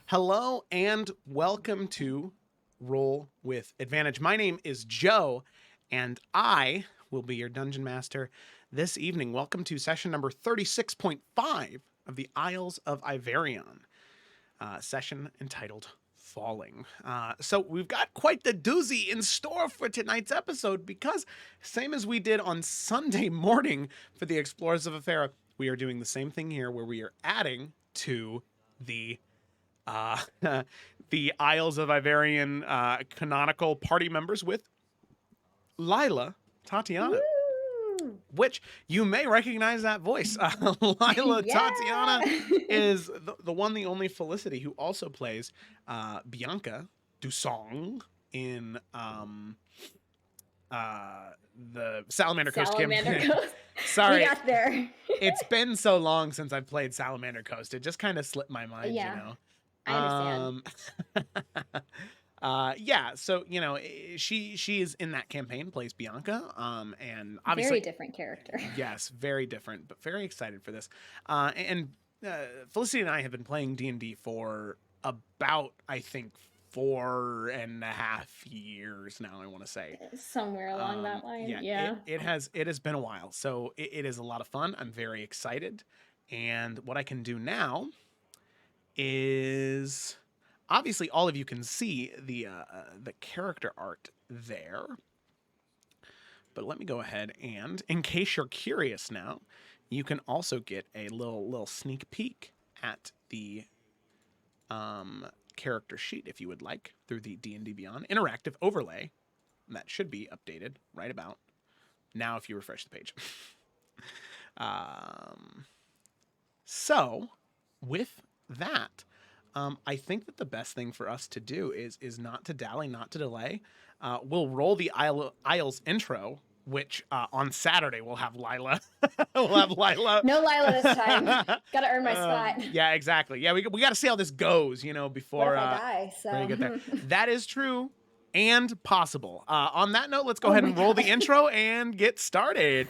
Hello and welcome to Roll with Advantage. My name is Joe, and I will be your dungeon master this evening. Welcome to session number 36.5 of the Isles of Iverion, session entitled Falling. So we've got quite the doozy in store for tonight's episode because, same as we did on Sunday morning for the Explorers of Afera, we are doing the same thing here where we are adding to the uh, the Isles of Iverion canonical party members with Lila Tatiana, Woo! which you may recognize that voice. Lila Yeah. Tatiana is the one, the only Felicity who also plays Bianca Dusong in the Salamander Coast Salamander campaign. Coast. Sorry, We got there. it's been so long since I've played Salamander Coast. It just kind of slipped my mind, Yeah, you know. I understand. Yeah, so she is in that campaign, plays Bianca, and obviously Very different character. yes, very different, but very excited for this. And Felicity and I have been playing D&D for about, I think, 4.5 years now, I want to say. Somewhere along that line. Yeah. It has been a while, so it is a lot of fun. I'm very excited, and what I can do now is, obviously all of you can see the character art there, but let me go ahead and, in case you're curious now, you can also get a little sneak peek at the character sheet if you would like, through the D&D Beyond interactive overlay that should be updated right about now if you refresh the page. So with that, I think that the best thing for us to do is not to dally, not to delay. We'll roll the Isles intro, which on Saturday we'll have Lila. We'll have Lila. No Lila this time. Gotta earn my spot. Yeah, exactly. Yeah, we got to see how this goes, before What if I die? before you get there. So That is true and possible. On that note, let's go ahead my and roll the gosh. intro and get started.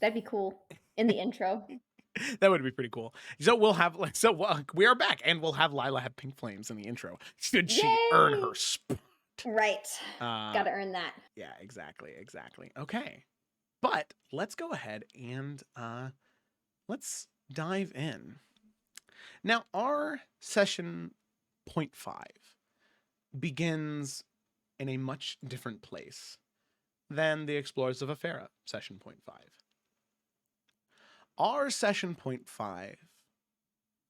that'd be cool in the intro. That would be pretty cool. So we are back, and we'll have Lila have pink flames in the intro. Should she earn Yay! her spot? Right. Gotta earn that. Yeah, exactly. Okay, but let's go ahead and let's dive in. Now, our session 0.5 begins in a much different place than the Explorers of Afera session 0.5. Our session 0.5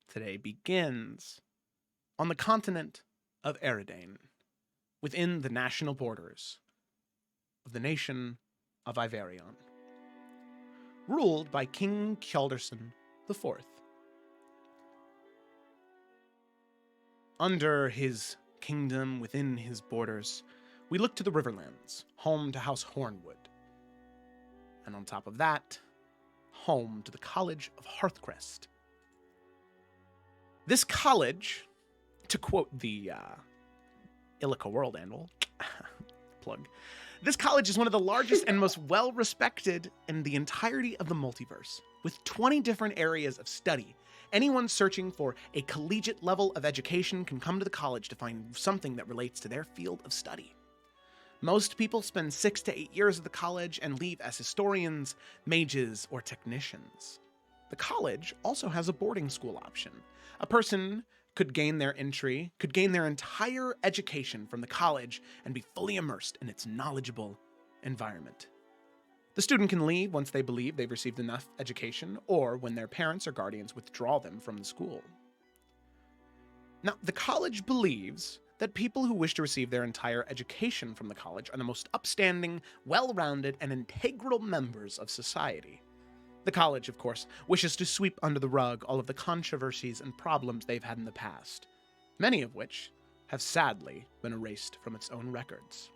today begins on the continent of Eridane, within the national borders of the nation of Iverion, ruled by King Kjaldarson IV. Under his kingdom, within his borders, we look to the Riverlands, home to House Hornwood. And on top of that, home to the College of Hearthcrest. This college, to quote the Illica World Anvil, plug, this college is one of the largest and most well-respected in the entirety of the multiverse, with 20 different areas of study. Anyone searching for a collegiate level of education can come to the college to find something that relates to their field of study. Most people spend 6 to 8 years at the college and leave as historians, mages, or technicians. The college also has a boarding school option. A person could gain their entire education from the college and be fully immersed in its knowledgeable environment. The student can leave once they believe they've received enough education, or when their parents or guardians withdraw them from the school. Now, the college believes that people who wish to receive their entire education from the college are the most upstanding, well-rounded, and integral members of society. The college, of course, wishes to sweep under the rug all of the controversies and problems they've had in the past, many of which have sadly been erased from its own records.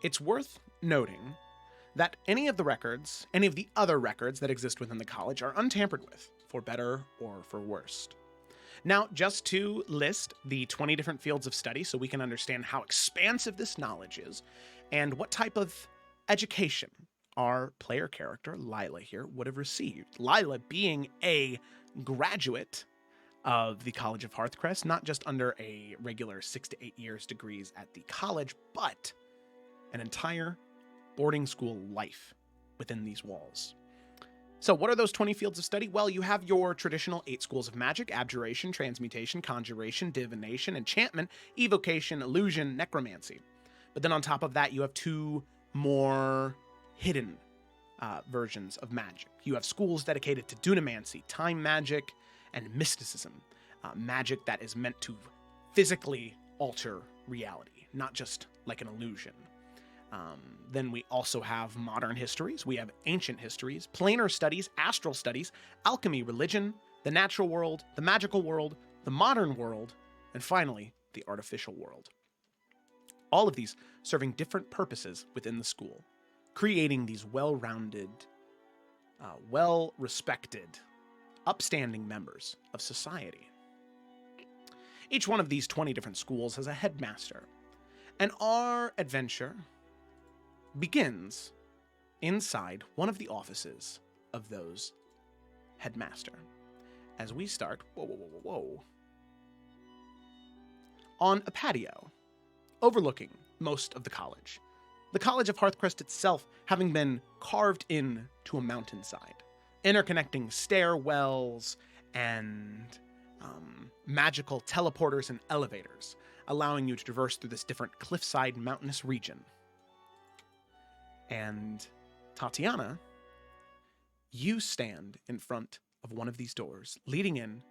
It's worth noting that any of the other records that exist within the college are untampered with, for better or for worse. Now, just to list the 20 different fields of study so we can understand how expansive this knowledge is and what type of education our player character, Lila here, would have received. Lila being a graduate of the College of Hearthcrest, not just under a regular 6 to 8 years degrees at the college, but an entire boarding school life within these walls. So what are those 20 fields of study? Well, you have your traditional 8 schools of magic: abjuration, transmutation, conjuration, divination, enchantment, evocation, illusion, necromancy. But then on top of that, you have 2 more hidden versions of magic. You have schools dedicated to dunamancy, time magic, and mysticism. Magic that is meant to physically alter reality, not just like an illusion. Then we also have modern histories, we have ancient histories, planar studies, astral studies, alchemy, religion, the natural world, the magical world, the modern world, and finally, the artificial world. All of these serving different purposes within the school, creating these well-rounded, well-respected, upstanding members of society. Each one of these 20 different schools has a headmaster, and our adventure begins inside one of the offices of those headmaster. As we start, on a patio overlooking most of the college. The College of Hearthcrest itself having been carved into a mountainside, interconnecting stairwells and magical teleporters and elevators, allowing you to traverse through this different cliffside mountainous region. And Tatiana, you stand in front of one of these doors, leading in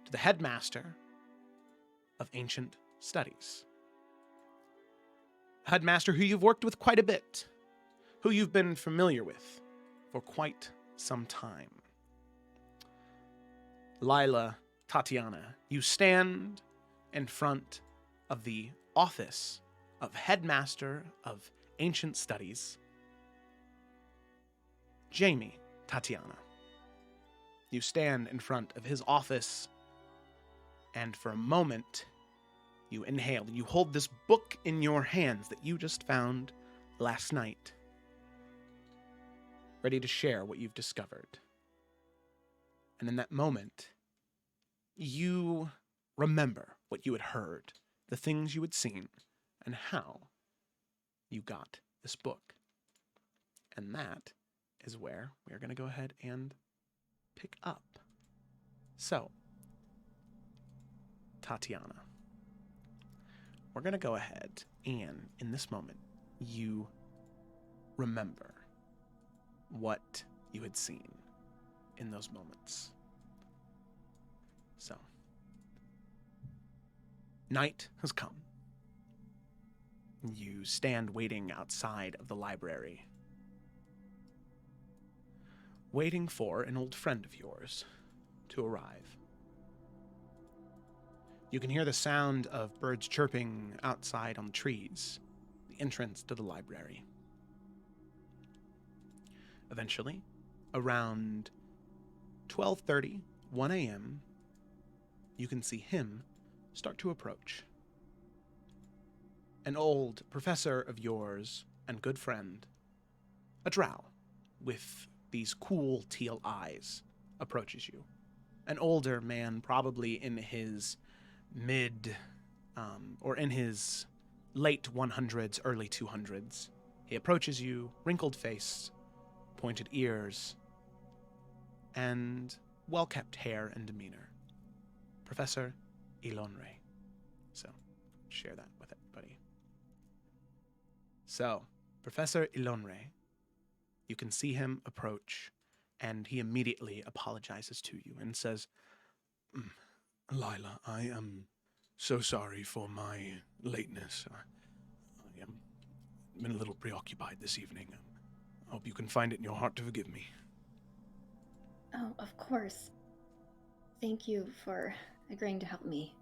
to the headmaster of ancient studies. A headmaster who you've worked with quite a bit, who you've been familiar with for quite some time. Lila, Tatiana, you stand in front of the office of headmaster of ancient studies, Jamie, Tatiana. You stand in front of his office, and for a moment, you inhale. You hold this book in your hands that you just found last night, ready to share what you've discovered. And in that moment, you remember what you had heard, the things you had seen, and how you got this book. And that is where we're going to go ahead and pick up. So, Tatiana, we're going to go ahead and, in this moment, you remember what you had seen in those moments. So, night has come. You stand waiting outside of the library, waiting for an old friend of yours to arrive. You can hear the sound of birds chirping outside on the trees, the entrance to the library. Eventually, around 12:30, 1 a.m., you can see him start to approach. An old professor of yours and good friend, a drow with these cool teal eyes, approaches you. An older man, probably in his or in his late 100s, early 200s. He approaches you, wrinkled face, pointed ears, and well-kept hair and demeanor. Professor Ilonre. So, share that with everybody. So, Professor Ilonre, you can see him approach, and he immediately apologizes to you and says, Lila, I am So sorry for my lateness. I am been a little preoccupied this evening. I hope you can find it in your heart to forgive me. Oh, of course. Thank you for agreeing to help me.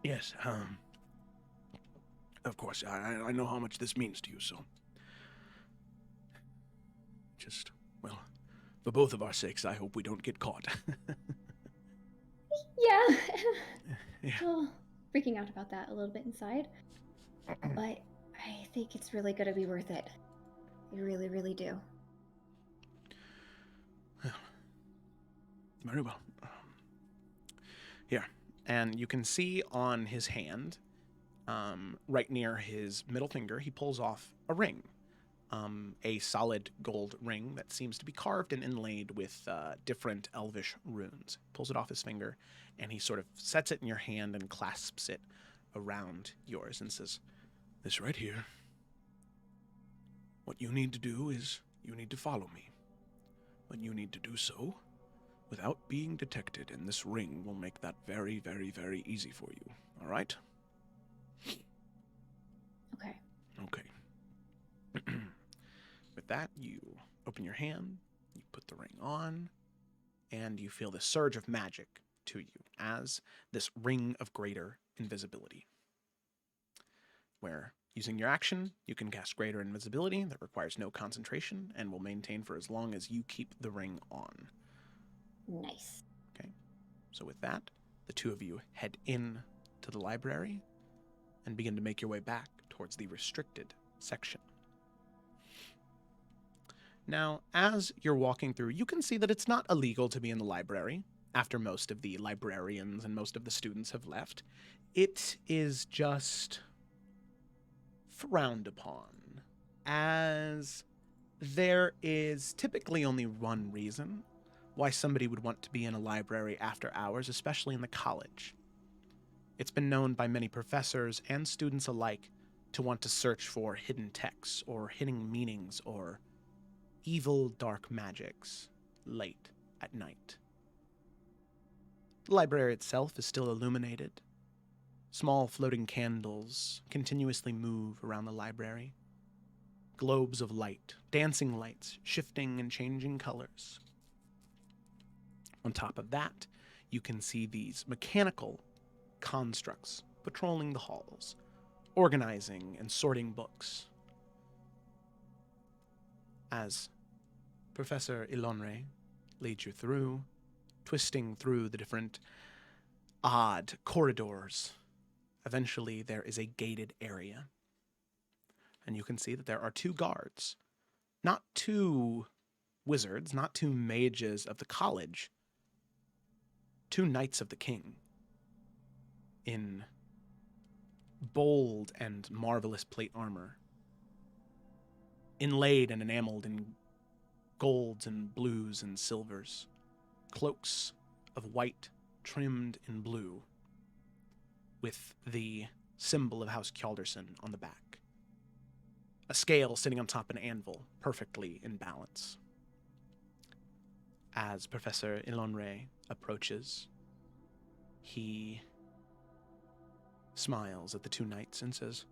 Yes, of course, I know how much this means to you, so... Just, well, for both of our sakes, I hope we don't get caught. Yeah. Yeah. Still freaking out about that a little bit inside. But I think it's really going to be worth it. I really, really do. Well, very well. Here. And you can see on his hand, right near his middle finger, he pulls off a ring. A solid gold ring that seems to be carved and inlaid with different elvish runes. Pulls it off his finger, and he sort of sets it in your hand and clasps it around yours and says, "This right here. What you need to do is you need to follow me. But you need to do so without being detected, and this ring will make that very, very, very easy for you. All right?" Okay. Okay. With that, you open your hand, you put the ring on, and you feel the surge of magic to you as this ring of greater invisibility. Where, using your action, you can cast greater invisibility that requires no concentration and will maintain for as long as you keep the ring on. Nice. Okay. So with that, the two of you head in to the library and begin to make your way back towards the restricted section. Now, as you're walking through, you can see that it's not illegal to be in the library after most of the librarians and most of the students have left. It is just frowned upon, as there is typically only one reason why somebody would want to be in a library after hours, especially in the college. It's been known by many professors and students alike to want to search for hidden texts or hidden meanings or evil dark magics late at night. The library itself is still illuminated. Small floating candles continuously move around the library. Globes of light, dancing lights, shifting and changing colors. On top of that, you can see these mechanical constructs patrolling the halls, organizing and sorting books. As Professor Ilonre leads you through, twisting through the different odd corridors. Eventually, there is a gated area. And you can see that there are two guards. Not two wizards, not two mages of the college. Two knights of the king. In bold and marvelous plate armor. Inlaid and enameled in golds and blues and silvers, cloaks of white trimmed in blue, with the symbol of House Kjaldarson on the back. A scale sitting on top of an anvil, perfectly in balance. As Professor Ilonre approaches, he smiles at the two knights and says,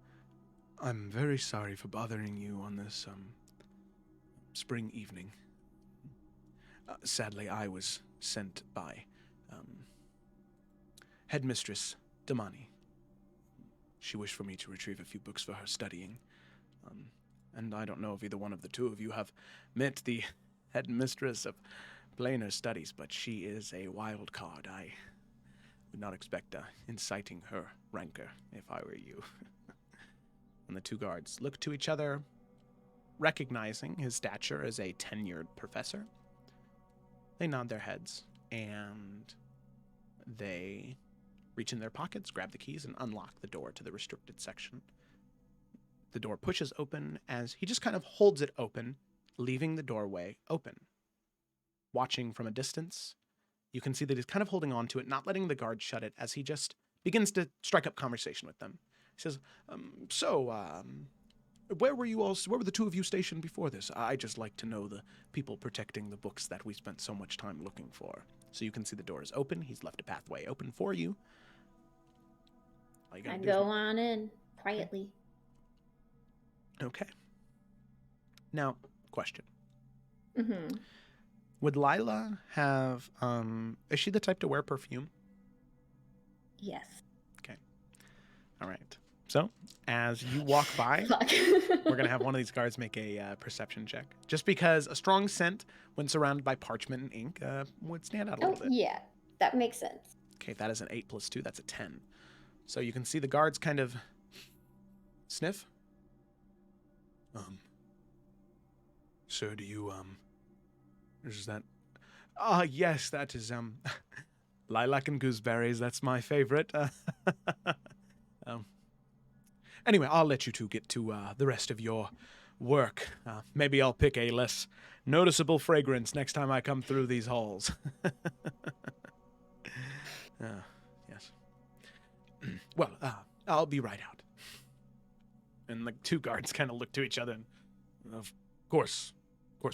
"I'm very sorry for bothering you on this, spring evening. Sadly, I was sent by Headmistress Damani. She wished for me to retrieve a few books for her studying. And I don't know if either one of the two of you have met the Headmistress of Planar Studies, but she is a wild card. I would not expect inciting her rancor if I were you." And the two guards look to each other, recognizing his stature as a tenured professor. They nod their heads, and they reach in their pockets, grab the keys, and unlock the door to the restricted section. The door pushes open as he just kind of holds it open, leaving the doorway open. Watching from a distance, you can see that he's kind of holding on to it, not letting the guard shut it, as he just begins to strike up conversation with them. He says, where were the two of you stationed before this? I just like to know the people protecting the books that we spent so much time looking for." So you can see the door is open. He's left a pathway open for you. All you gotta I'd do is- go on in quietly. Okay. Now, question. Mm-hmm. Would Lila have, is she the type to wear perfume? Yes. All right. So, as you walk by, Fuck. we're going to have one of these guards make a perception check. Just because a strong scent, when surrounded by parchment and ink, would stand out a Oh, little bit. yeah. That makes sense. Okay, that is an 8 plus 2. That's a 10. So you can see the guards kind of sniff. Sir, do you, is that... yes, that is, lilac and gooseberries. That's my favorite. Anyway, I'll let you two get to the rest of your work. Maybe I'll pick a less noticeable fragrance next time I come through these halls. Yes. Well, I'll be right out. And the two guards kind of look to each other and, of course,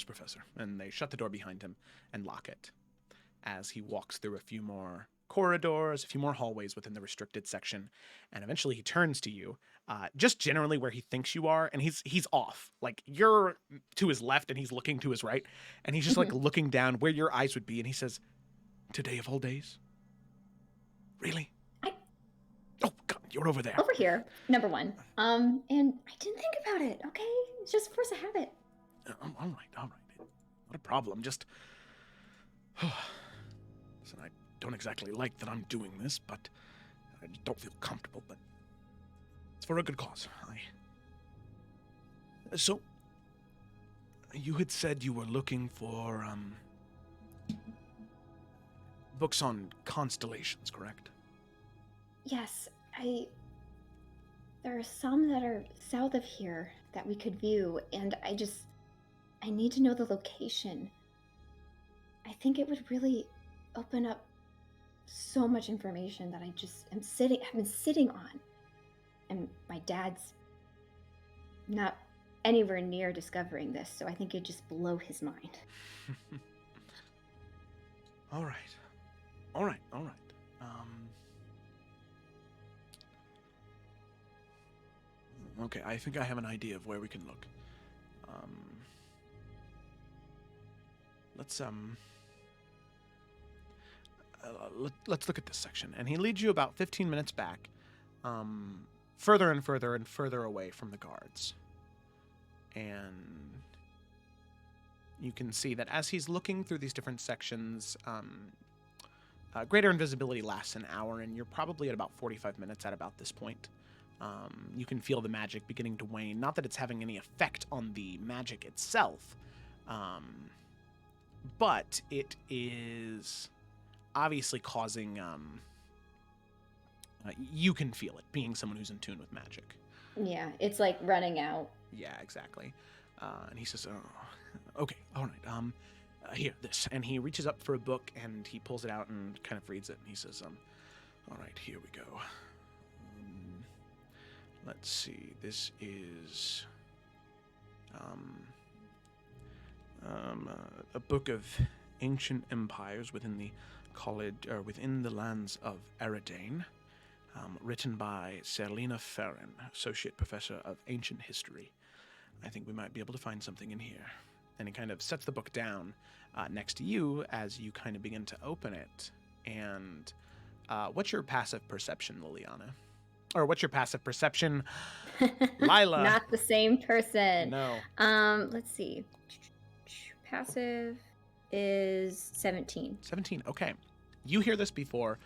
Professor. And they shut the door behind him and lock it as he walks through a few more corridors, a few more hallways within the restricted section, and eventually he turns to you, just generally where he thinks you are, and he's off. Like, you're to his left and he's looking to his right, and he's just like looking down where your eyes would be, and he says, "Today of all days? Really? Oh, God, you're over there." Over here, number one. And I didn't think about it, okay? It's just force of habit. All right. Not a problem, just... Listen, I don't exactly like that I'm doing this, but I just don't feel comfortable, but it's for a good cause. So, you had said you were looking for, books on constellations, correct? Yes, there are some that are south of here that we could view, and I need to know the location. I think it would really open up so much information that have been sitting on. And my dad's not anywhere near discovering this, so I think it'd just blow his mind. All right. Okay, I think I have an idea of where we can look. Let's look at this section. And he leads you about 15 minutes back, further and further and further away from the guards. And you can see that as he's looking through these different sections, greater invisibility lasts an hour, and you're probably at about 45 minutes at about this point. You can feel the magic beginning to wane. Not that it's having any effect on the magic itself, but it is obviously causing... you can feel it, being someone who's in tune with magic. Yeah, it's like running out. Yeah, exactly. And he says, "Oh, okay, all right. Here, this." And he reaches up for a book, and he pulls it out and kind of reads it. And he says, "All right, here we go. Let's see. This is a book of ancient empires within the college, or within the lands of Eridane, written by Serlina Ferrin, Associate Professor of Ancient History. I think we might be able to find something in here." And he kind of sets the book down next to you as you kind of begin to open it. And what's your passive perception, Liliana? Or what's your passive perception, Lila? Not the same person. No. Let's see. Passive is 17. 17, okay. You hear this before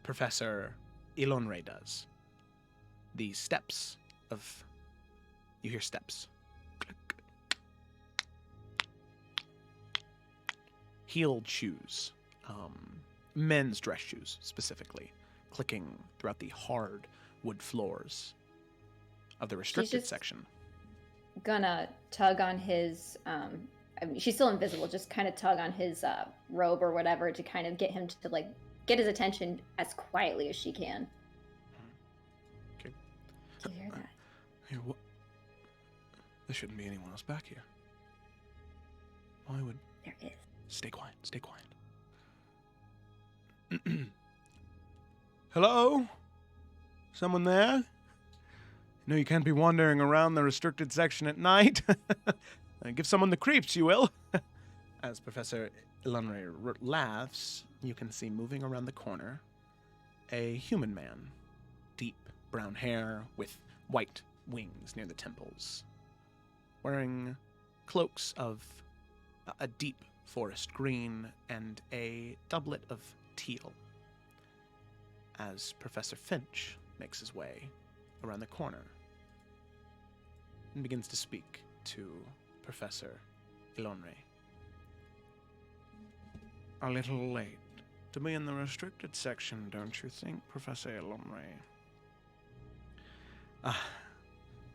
Professor Ilonre does. The steps of... You hear steps. Click. Heeled shoes. Men's dress shoes, specifically. Clicking throughout the hard wood floors of the restricted section. Gonna tug on his... I mean, she's still invisible, just kind of tug on his robe or whatever to kind of get him to, like, get his attention as quietly as she can. Okay. Do you hear that? Here, what? There shouldn't be anyone else back here. Why would... There is. Stay quiet. Hello? Someone there? No, you can't be wandering around the restricted section at night. Give someone the creeps, you will. As Professor Ilunre laughs, you can see moving around the corner a human man. Deep brown hair with white wings near the temples. Wearing cloaks of a deep forest green and a doublet of teal. As Professor Finch makes his way around the corner and begins to speak to Professor Ilonre. A little late to be in the restricted section, don't you think, Professor Ilonre?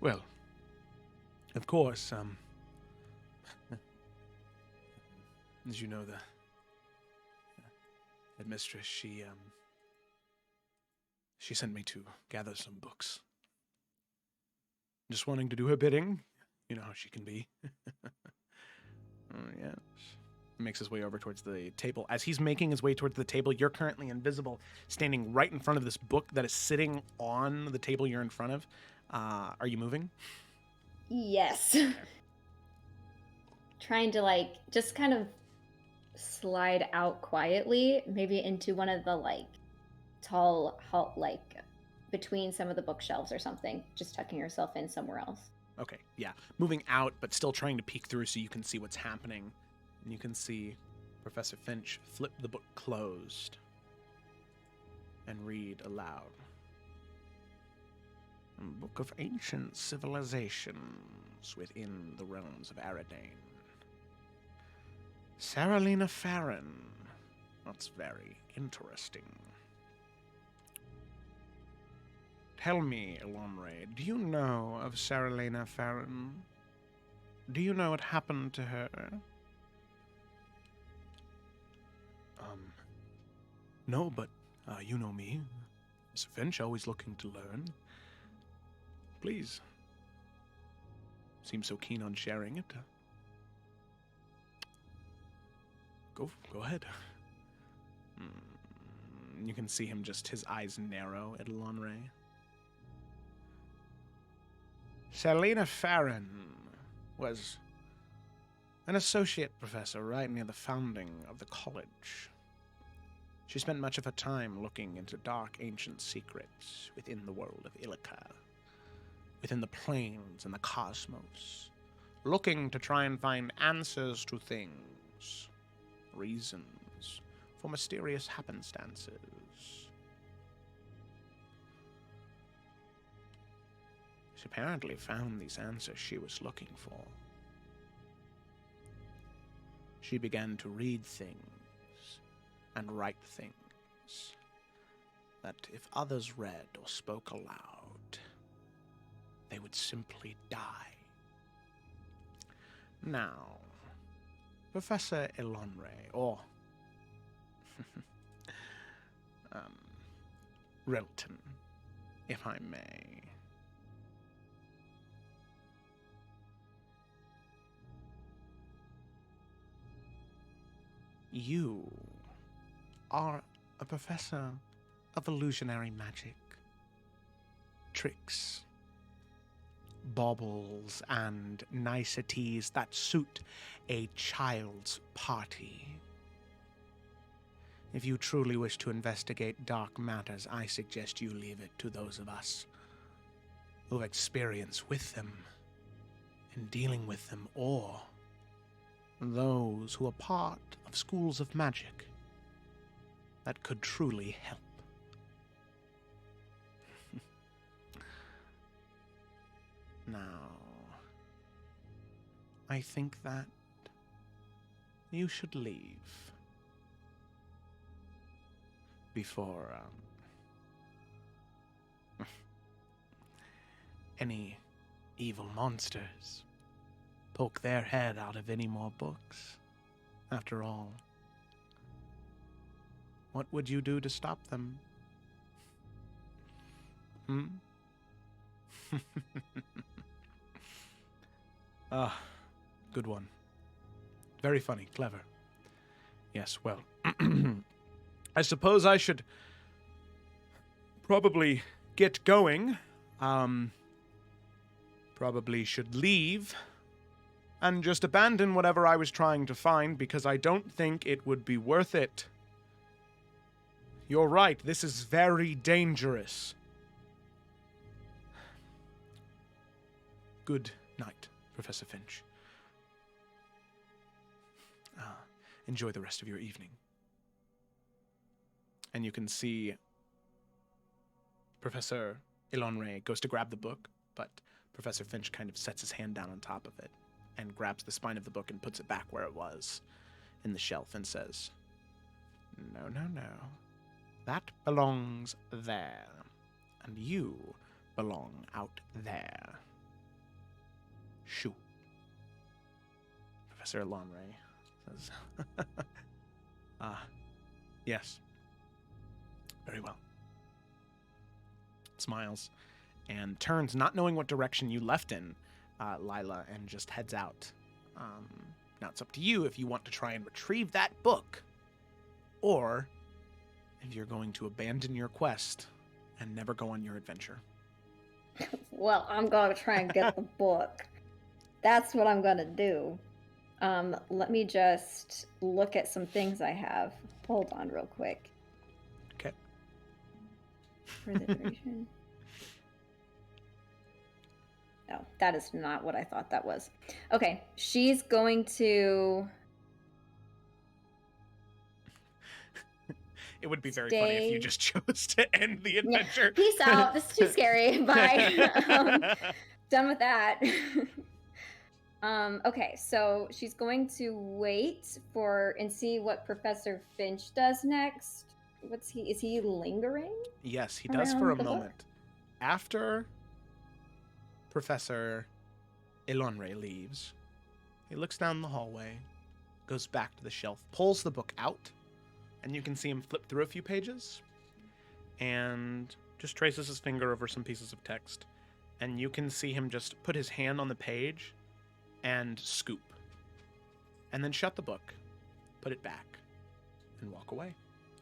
Well, of course, as you know, the headmistress, she sent me to gather some books. Just wanting to do her bidding. You know how she can be. Oh, yes. He makes his way over towards the table. As he's making his way towards the table, you're currently invisible, standing right in front of this book that is sitting on the table you're in front of. Are you moving? Yes. Trying to, just kind of slide out quietly, maybe into one of the, tall, between some of the bookshelves or something, just tucking yourself in somewhere else. Okay, yeah. Moving out, but still trying to peek through so you can see what's happening. And you can see Professor Finch flip the book closed and read aloud. A book of ancient civilizations within the realms of Aridane. Saralina Farron. That's very interesting. Tell me, Ilonre, do you know of Saralina Farron? Do you know what happened to her? No, but you know me. Mr. Finch, always looking to learn. Please. Seems so keen on sharing it. Go ahead. You can see him his eyes narrow at Ilonre. Saralina Farron was an associate professor right near the founding of the college. She spent much of her time looking into dark ancient secrets within the world of Illica, within the planes and the cosmos, looking to try and find answers to things, reasons for mysterious happenstances. She apparently found these answers she was looking for. She began to read things and write things that if others read or spoke aloud, they would simply die. Now, Professor Ilonre, or Rilton, if I may. You are a professor of illusionary magic, tricks, baubles, and niceties that suit a child's party. If you truly wish to investigate dark matters, I suggest you leave it to those of us who have experience with them and dealing with them, or those who are part of schools of magic that could truly help. Now, I think that you should leave before any evil monsters poke their head out of any more books. After all, what would you do to stop them? Good one. Very funny, clever. Yes, well, I suppose I should probably get going. Probably should leave and just abandon whatever I was trying to find because I don't think it would be worth it. You're right, this is very dangerous. Good night, Professor Finch. Enjoy the rest of your evening. And you can see Professor Ilonre goes to grab the book, but Professor Finch kind of sets his hand down on top of it and grabs the spine of the book and puts it back where it was in the shelf and says, "No, no, no. That belongs there. And you belong out there. Shoo." Professor Ilonre says, yes. Very well. Smiles and turns, not knowing what direction you left in, Lila, and just heads out. Now it's up to you if you want to try and retrieve that book, or if you're going to abandon your quest and never go on your adventure. Well, I'm going to try and get the book. That's what I'm going to do. Let me just look at some things I have. Hold on real quick. Okay. For the duration. No, that is not what I thought that was. Okay, she's going to... It would be very funny if you just chose to end the adventure. Yeah. Peace out. This is too scary. Bye. Done with that. Okay, so she's going to wait for and see what Professor Finch does next. Is he lingering? Yes, he does for a moment. Book? After Professor Ilonre leaves, he looks down the hallway, goes back to the shelf, pulls the book out, and you can see him flip through a few pages, and just traces his finger over some pieces of text, and you can see him just put his hand on the page and scoop, and then shut the book, put it back, and walk away.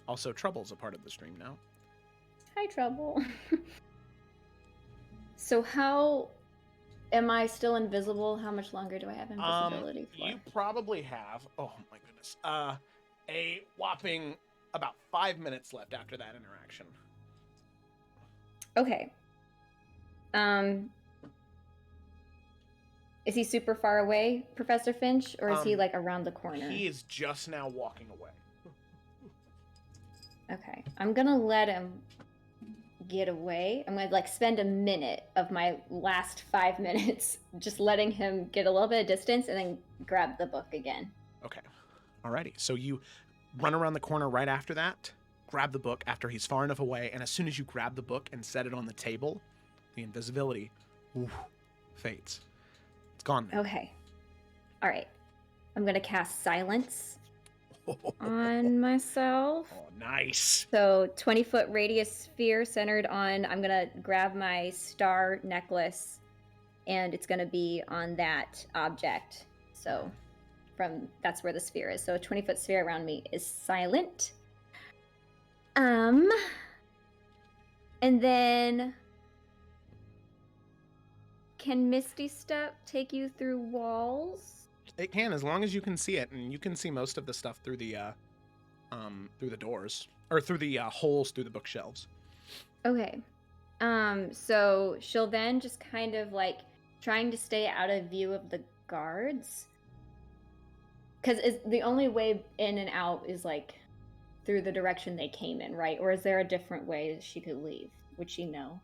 Also, Trouble's a part of the stream now. Hi, Trouble. So how am I still invisible? How much longer do I have invisibility for? You probably have, oh my goodness, a whopping about 5 minutes left after that interaction. Okay. Is he super far away, Professor Finch, or is he like around the corner? He is just now walking away. Okay, I'm gonna let him get away. I'm gonna like spend a minute of my last 5 minutes just letting him get a little bit of distance and then grab the book again. Okay, alrighty. So you run around the corner right after that, grab the book after he's far enough away, and as soon as you grab the book and set it on the table, the invisibility fades. It's gone now. Okay. All right. I'm going to cast Silence on myself. Oh, nice. So 20-foot radius sphere centered on, I'm going to grab my star necklace, and it's going to be on that object. So that's where the sphere is. So a 20-foot sphere around me is silent. And then... Can Misty Step take you through walls? It can, as long as you can see it, and you can see most of the stuff through the doors, or through the holes through the bookshelves. Okay. So she'll then just kind of like trying to stay out of view of the guards, because the only way in and out is like through the direction they came in, right? Or is there a different way that she could leave? Would she know?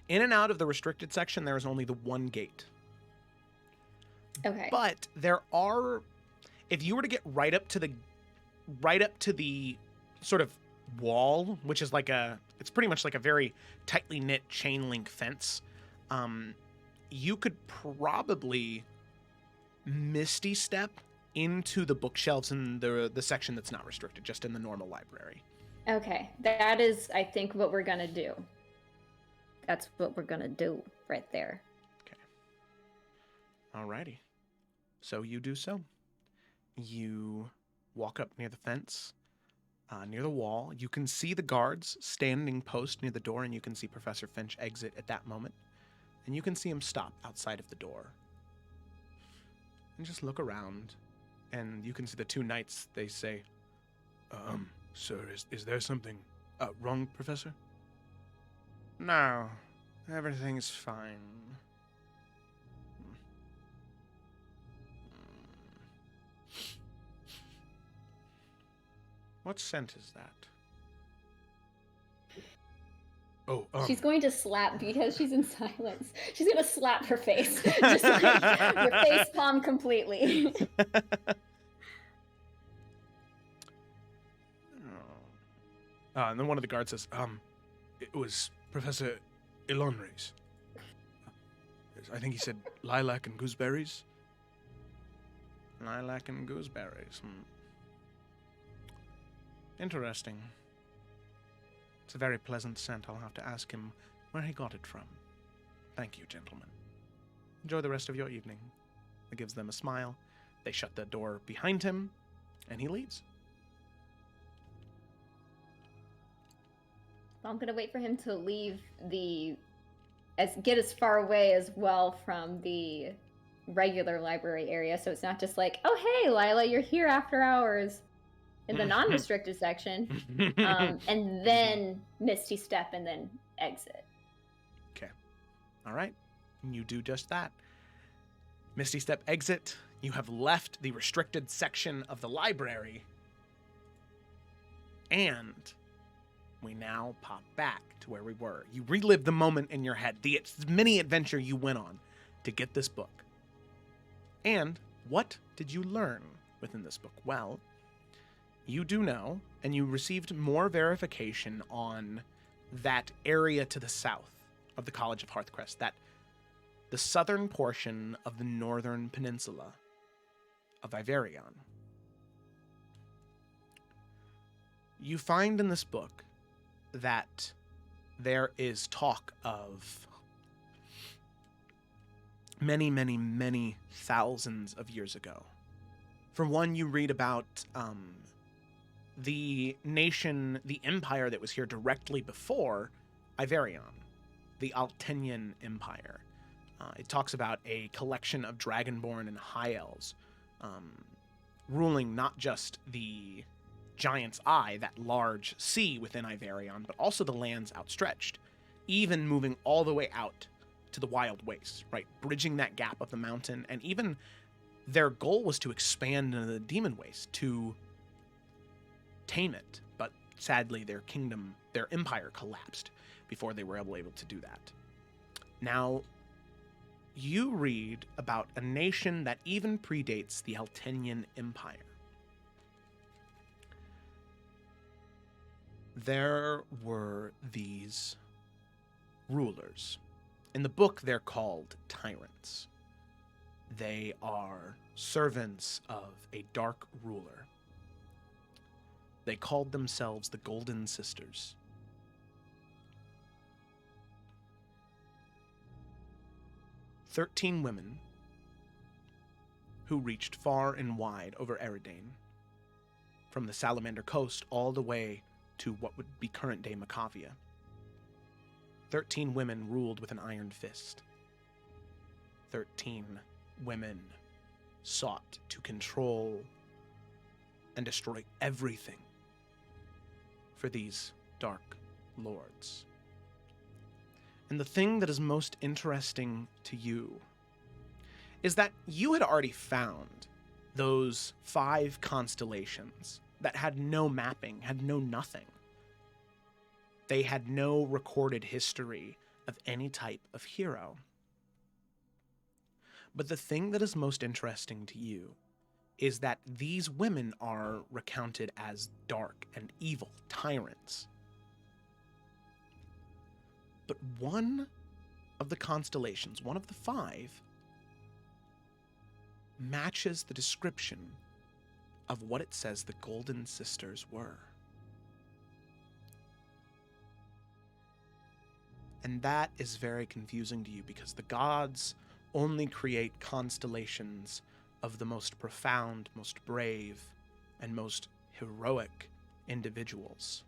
In and out of the restricted section, there is only the one gate. Okay. But there are, if you were to get right up to the sort of wall, which is it's pretty much like a very tightly knit chain link fence, you could probably Misty Step into the bookshelves in the section that's not restricted, just in the normal library. Okay. That is, I think, what we're going to do. That's what we're going to do right there. Okay. Alrighty. So you do so. You walk up near the fence, near the wall. You can see the guards standing post near the door, and you can see Professor Finch exit at that moment. And you can see him stop outside of the door and just look around. And you can see the two knights. They say, sir, is there something wrong, Professor? No, everything's fine. What scent is that? Oh, She's going to slap, because she's in silence. She's going to slap her face. Just like her face palm completely. And then one of the guards says, it was Professor Ilonres. I think he said lilac and gooseberries. Lilac and gooseberries. Interesting. It's a very pleasant scent. I'll have to ask him where he got it from. Thank you, gentlemen. Enjoy the rest of your evening. He gives them a smile. They shut the door behind him, and he leaves. I'm going to wait for him to leave get as far away as well from the regular library area, so it's not just like, oh, hey, Lila, you're here after hours in the non-restricted section, and then Misty Step and then exit. Okay. All right. You do just that. Misty Step exit. You have left the restricted section of the library, and we now pop back to where we were. You relive the moment in your head, the mini adventure you went on to get this book. And what did you learn within this book? Well, you do know, and you received more verification on that area to the south of the College of Hearthcrest, that the southern portion of the northern peninsula of Iverion. You find in this book that there is talk of many, many, many thousands of years ago. For one, you read about the nation, the empire that was here directly before Iverion, the Altenian Empire. It talks about a collection of Dragonborn and High Elves ruling not just the Giant's Eye, that large sea within Iverion, but also the lands outstretched, even moving all the way out to the Wild Wastes, right? Bridging that gap of the mountain, and even their goal was to expand into the Demon Waste, to tame it, but sadly their kingdom, their empire collapsed before they were able to do that. Now, you read about a nation that even predates the Altenian Empire. There were these rulers. In the book, they're called tyrants. They are servants of a dark ruler. They called themselves the Golden Sisters. 13 women who reached far and wide over Eridane, from the Salamander Coast all the way to what would be current-day Macavia. 13 women ruled with an iron fist. 13 women sought to control and destroy everything for these dark lords. And the thing that is most interesting to you is that you had already found those 5 constellations that had no mapping, had no nothing. They had no recorded history of any type of hero. But the thing that is most interesting to you is that these women are recounted as dark and evil tyrants. But one of the constellations, one of the 5, matches the description of what it says the Golden Sisters were. And that is very confusing to you, because the gods only create constellations of the most profound, most brave, and most heroic individuals.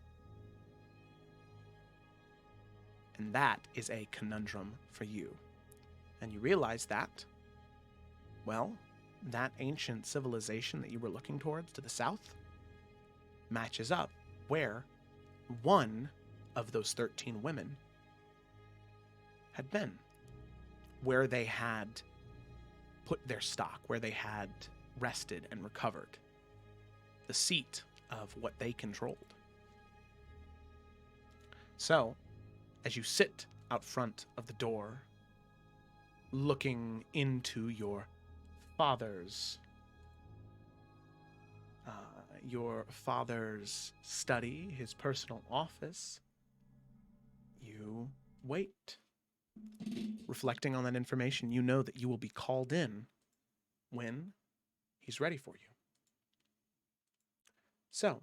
And that is a conundrum for you. And you realize that, well, that ancient civilization that you were looking towards to the south matches up where one of those 13 women had been, where they had put their stock, where they had rested and recovered, the seat of what they controlled. So, as you sit out front of the door, looking into your father's study, his personal office, you wait. Reflecting on that information, you know that you will be called in when he's ready for you. So,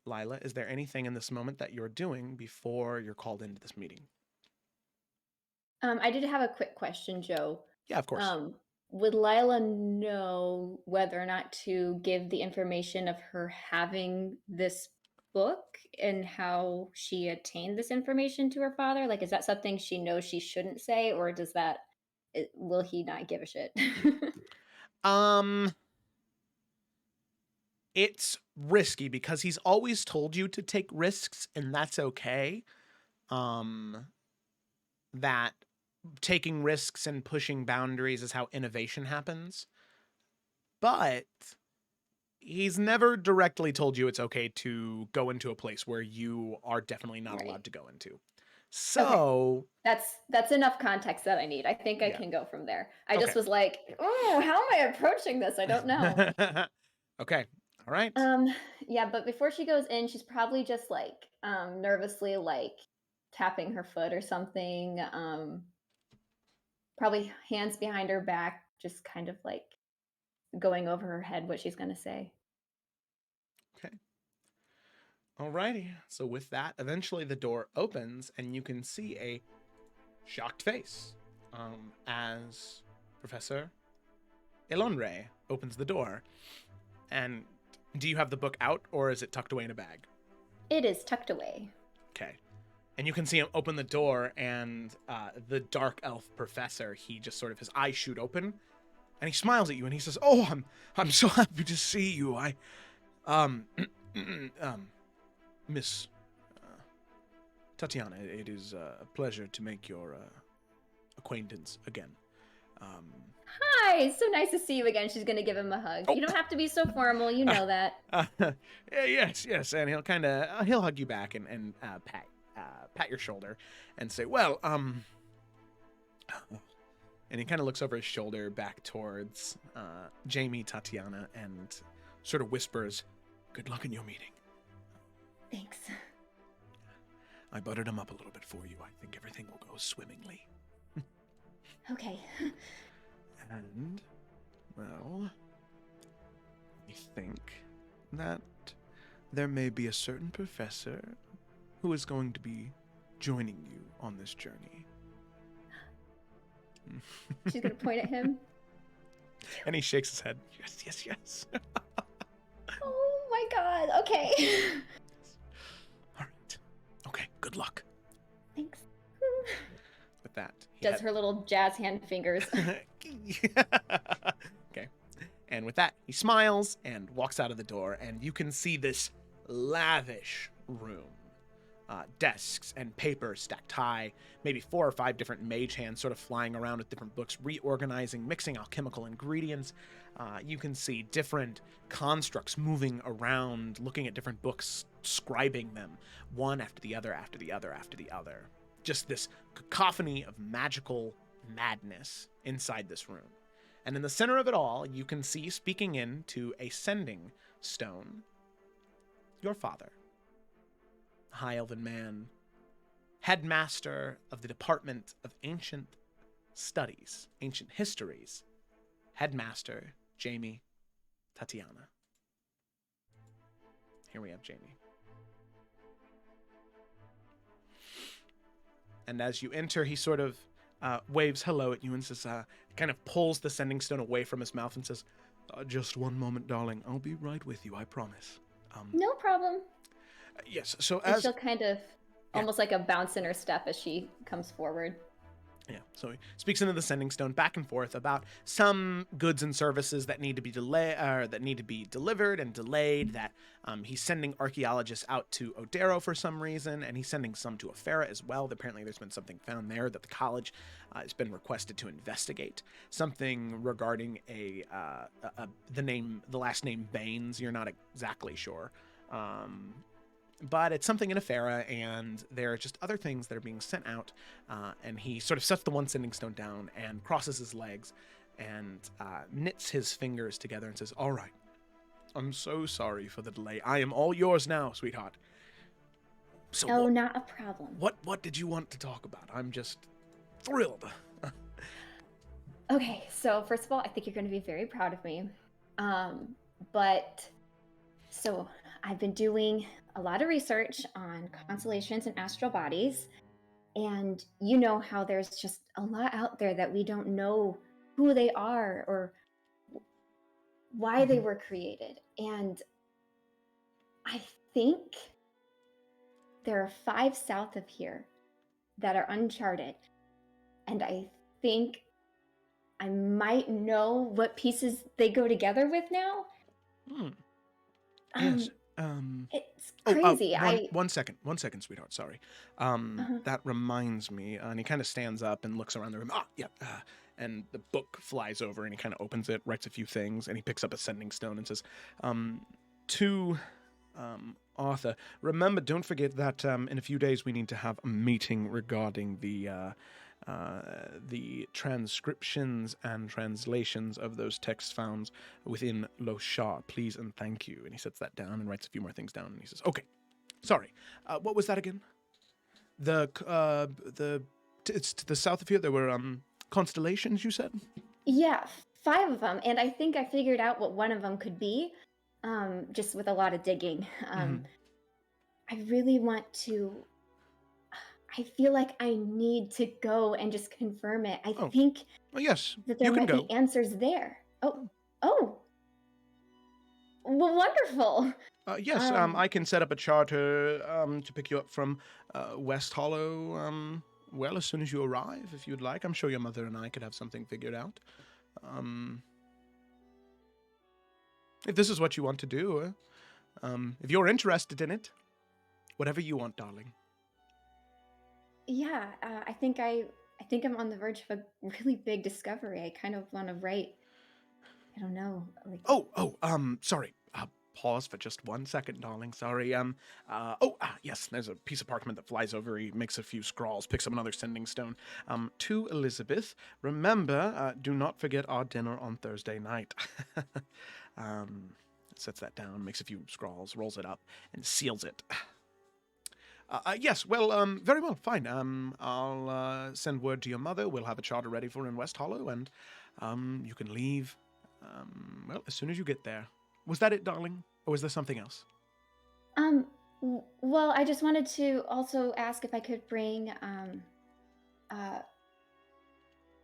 Lila, is there anything in this moment that you're doing before you're called into this meeting? I did have a quick question, Joe. Yeah, of course. Would Lila know whether or not to give the information of her having this book and how she attained this information to her father? Like, is that something she knows she shouldn't say, or will he not give a shit? It's risky because he's always told you to take risks, and that's okay. That taking risks and pushing boundaries is how innovation happens. But he's never directly told you it's okay to go into a place where you are definitely not allowed to go into. So that's enough context that I need. I think I can go from there. I just was like, oh, how am I approaching this? I don't know. Okay. All right. Yeah, but before she goes in, she's probably just like nervously like tapping her foot or something. Probably hands behind her back, just kind of like going over her head what she's going to say. Okay. Alrighty. So with that, eventually the door opens and you can see a shocked face as Professor Elonre opens the door. And do you have the book out or is it tucked away in a bag? It is tucked away. Okay. And you can see him open the door and the dark elf professor, he just sort of, his eyes shoot open and he smiles at you and he says, "Oh, I'm so happy to see you. Miss Tatiana, it is a pleasure to make your acquaintance again. Hi, so nice to see you again." She's gonna give him a hug. You don't have to be so formal, you know that. Yes, and he'll hug you back and pat your shoulder and say, "Well, and he kind of looks over his shoulder back towards Jamie, Tatiana, and sort of whispers, "Good luck in your meeting." Thanks. I buttered him up a little bit for you. I think everything will go swimmingly. Okay. And, well, I think that there may be a certain professor who is going to be joining you on this journey. She's going to point at him. And he shakes his head. Yes. Oh my god, okay. All right. Okay, good luck. Thanks. With that. Does her little jazz hand fingers. Okay. And with that, he smiles and walks out of the door, and you can see this lavish room. Desks and papers stacked high, maybe 4 or 5 different mage hands sort of flying around with different books, reorganizing, mixing alchemical ingredients. You can see different constructs moving around, looking at different books, scribing them, one after the other, after the other, after the other. Just this cacophony of magical madness inside this room. And in the center of it all, you can see, speaking into a sending stone, your father. High elven man, headmaster of the Department of Ancient Studies, Ancient Histories, headmaster Jamie Tatiana. Here we have Jamie. And as you enter, he sort of waves hello at you and says, kind of pulls the sending stone away from his mouth and says, "Just one moment, darling. I'll be right with you, I promise. No problem. Yes, so And as... she'll kind of Yeah. almost like a bounce in her step as she comes forward. Yeah, so he speaks into the sending stone back and forth about some goods and services that need to be delivered and delayed. That he's sending archaeologists out to Odero for some reason, and he's sending some to Afera as well. Apparently, there's been something found there that the college has been requested to investigate. Something regarding the last name Baines. You're not exactly sure. But it's something in Afera, and there are just other things that are being sent out, and he sort of sets the one sending stone down and crosses his legs and knits his fingers together and says, "All right, I'm so sorry for the delay. I am all yours now, sweetheart." So Oh, not a problem. What did you want to talk about? I'm just thrilled. Okay, so first of all, I think you're going to be very proud of me. But so I've been doing a lot of research on constellations and astral bodies, and you know how there's just a lot out there that we don't know who they are or why they were created. And I think there are 5 south of here that are uncharted, and I think I might know what pieces they go together with now. Yes. It's crazy. One second, sweetheart. Sorry. That reminds me. And he kind of stands up and looks around the room. Yeah. And the book flies over, and he kind of opens it, writes a few things, and he picks up a sending stone and says, "To Arthur, remember, don't forget that in a few days we need to have a meeting regarding the transcriptions and translations of those texts found within Loshar. Please and thank you." And he sets that down and writes a few more things down. And he says, "Okay, sorry. What was that again? It's to the south of here. There were constellations, you said?" Yeah, 5 of them, and I think I figured out what one of them could be, just with a lot of digging. I really want to. I feel like I need to go and just confirm it. I think well, yes, that there you can might go. be answers there. Oh, well, wonderful. Yes, I can set up a charter to pick you up from West Hollow, well, as soon as you arrive, if you'd like. I'm sure your mother and I could have something figured out. If this is what you want to do, if you're interested in it, whatever you want, darling. Yeah, I think I'm on the verge of a really big discovery. I kind of want to write. I don't know. Like, Sorry. Pause for just 1 second, darling. Sorry. Yes, there's a piece of parchment that flies over. He makes a few scrawls, picks up another sending stone. To Elizabeth, remember, do not forget our dinner on Thursday night. Sets that down, makes a few scrawls, rolls it up, and seals it. Yes, well, very well, fine. I'll send word to your mother. We'll have a charter ready for her in West Hollow, and you can leave, well, as soon as you get there. Was that it, darling? Or was there something else? Well, I just wanted to also ask if I could bring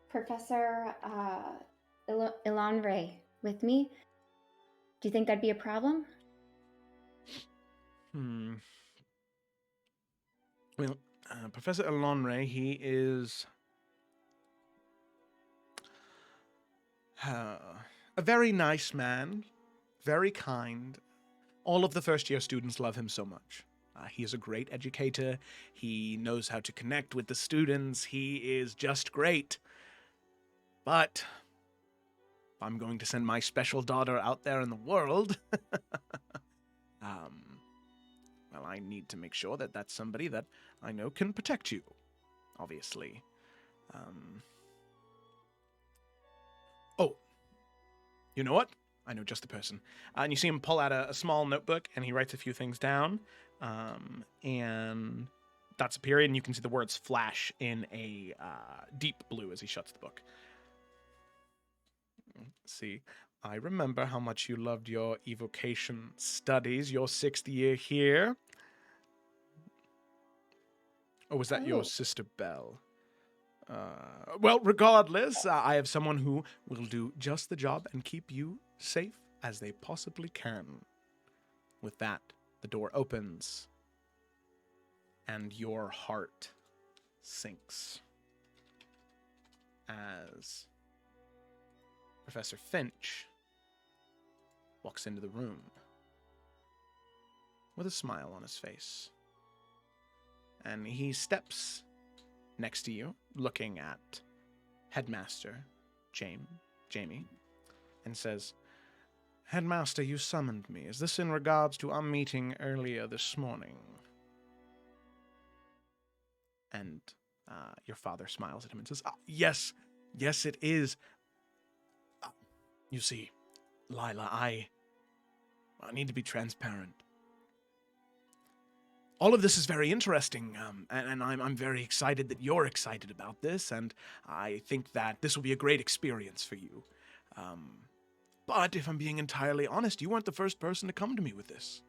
Professor Elanre with me. Do you think that'd be a problem? Well, Professor Elanre, he is a very nice man, very kind. All of the first-year students love him so much. He is a great educator. He knows how to connect with the students. He is just great. But if I'm going to send my special daughter out there in the world, well, I need to make sure that that's somebody that I know can protect you, obviously. You know what? I know just the person. And you see him pull out a small notebook, and he writes a few things down. And that's a period, and you can see the words flash in a deep blue as he shuts the book. Let's see. I remember how much you loved your evocation studies, your 6th year here. Or was that your sister Belle? Well, regardless, I have someone who will do just the job and keep you safe as they possibly can. With that, the door opens, and your heart sinks as Professor Finch walks into the room with a smile on his face. And he steps next to you, looking at Headmaster Jamie, and says, "Headmaster, you summoned me. Is this in regards to our meeting earlier this morning?" And your father smiles at him and says, "Yes, it is. You see, Lila, I need to be transparent. All of this is very interesting, and I'm very excited that you're excited about this, and I think that this will be a great experience for you. But if I'm being entirely honest, you weren't the first person to come to me with this.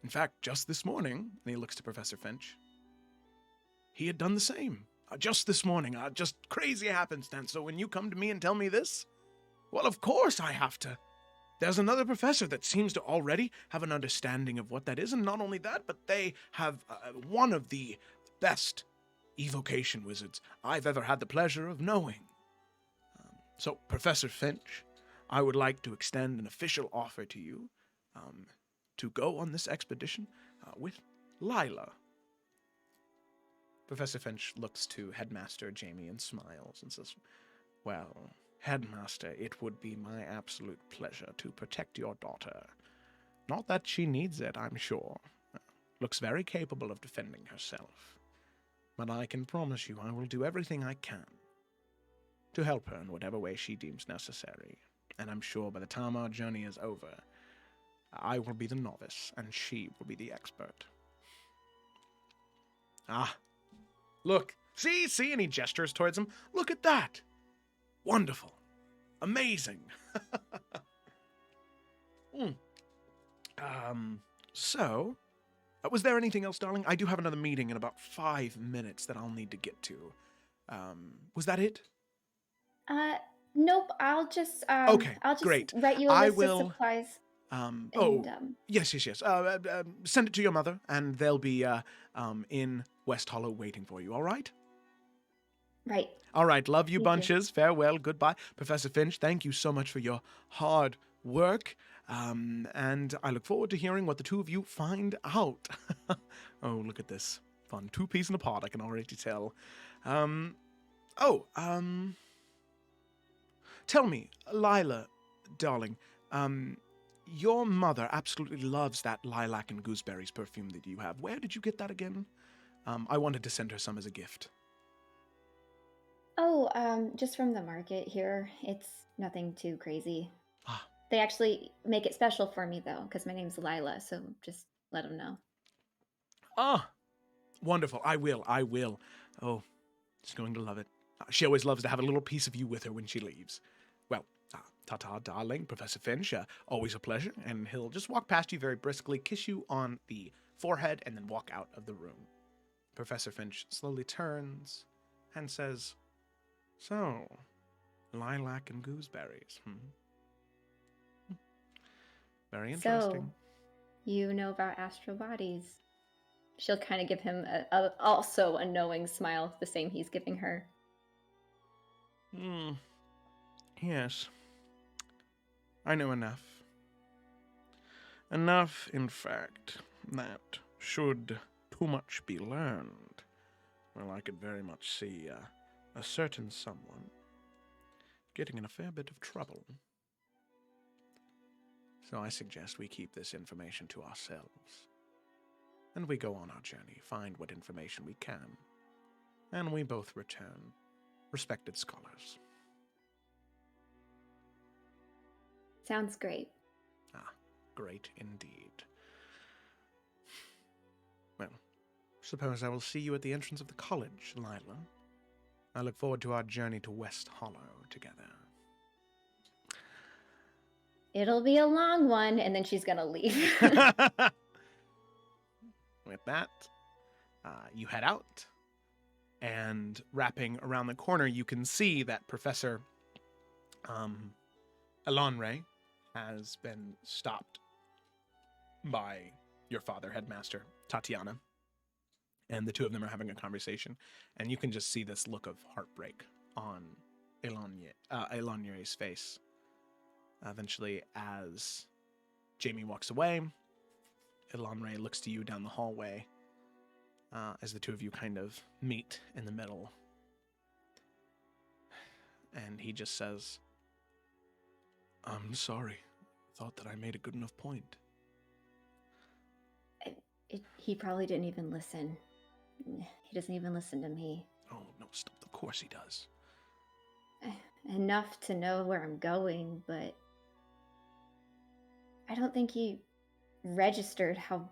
In fact, just this morning," and he looks to Professor Finch, "he had done the same. Just this morning, just crazy happenstance. So when you come to me and tell me this, well, of course I have to. There's another professor that seems to already have an understanding of what that is, and not only that, but they have one of the best evocation wizards I've ever had the pleasure of knowing. So, Professor Finch, I would like to extend an official offer to you to go on this expedition with Lila." Professor Finch looks to Headmaster Jamie and smiles and says, "Well, Headmaster, it would be my absolute pleasure to protect your daughter. Not that she needs it, I'm sure. Looks very capable of defending herself. But I can promise you I will do everything I can to help her in whatever way she deems necessary. And I'm sure by the time our journey is over, I will be the novice and she will be the expert." Look, see, and he gestures towards him. "Look at that. Wonderful. Amazing." So, was there anything else, darling? I do have another meeting in about 5 minutes that I'll need to get to. Was that it? Nope. I'll just Okay, great. write you a I list will, of supplies. Yes. Send it to your mother, and they'll be in West Hollow waiting for you, all right? Right. All right, love you Thank you. bunches. Farewell, goodbye. Professor Finch, thank you so much for your hard work, and I look forward to hearing what the two of you find out." Oh, look at this. Fun. 2 peas in a pod, I can already tell. Tell me, Lila, darling, your mother absolutely loves that lilac and gooseberries perfume that you have. Where did you get that again? I wanted to send her some as a gift. Oh, just from the market here. It's nothing too crazy. Ah. They actually make it special for me, though, because my name's Lila, so just let them know. Wonderful. I will. Oh, she's going to love it. She always loves to have a little piece of you with her when she leaves. Well, ta-ta, darling, Professor Finch. Always a pleasure. And he'll just walk past you very briskly, kiss you on the forehead, and then walk out of the room. Professor Finch slowly turns and says, "So, lilac and gooseberries, Very interesting." So, you know about astral bodies. She'll kind of give him also a knowing smile, the same he's giving her. Yes. I know enough. Enough, in fact, that should too much be learned, well, I could very much see a certain someone getting in a fair bit of trouble. So I suggest we keep this information to ourselves. And we go on our journey, find what information we can, and we both return respected scholars. Sounds great. Great indeed. Well, suppose I will see you at the entrance of the college, Lila. I look forward to our journey to West Hollow together. It'll be a long one, and then she's gonna leave. With that, you head out, and wrapping around the corner, you can see that Professor Elonre has been stopped by your father, Headmaster Tatiana. And the two of them are having a conversation. And you can just see this look of heartbreak on Elonier's face. Eventually, as Jamie walks away, Elanre looks to you down the hallway as the two of you kind of meet in the middle. And he just says, "I'm sorry. Thought that I made a good enough point." He probably didn't even listen. He doesn't even listen to me. Oh, no, stop. Of course he does. Enough to know where I'm going, but I don't think he registered how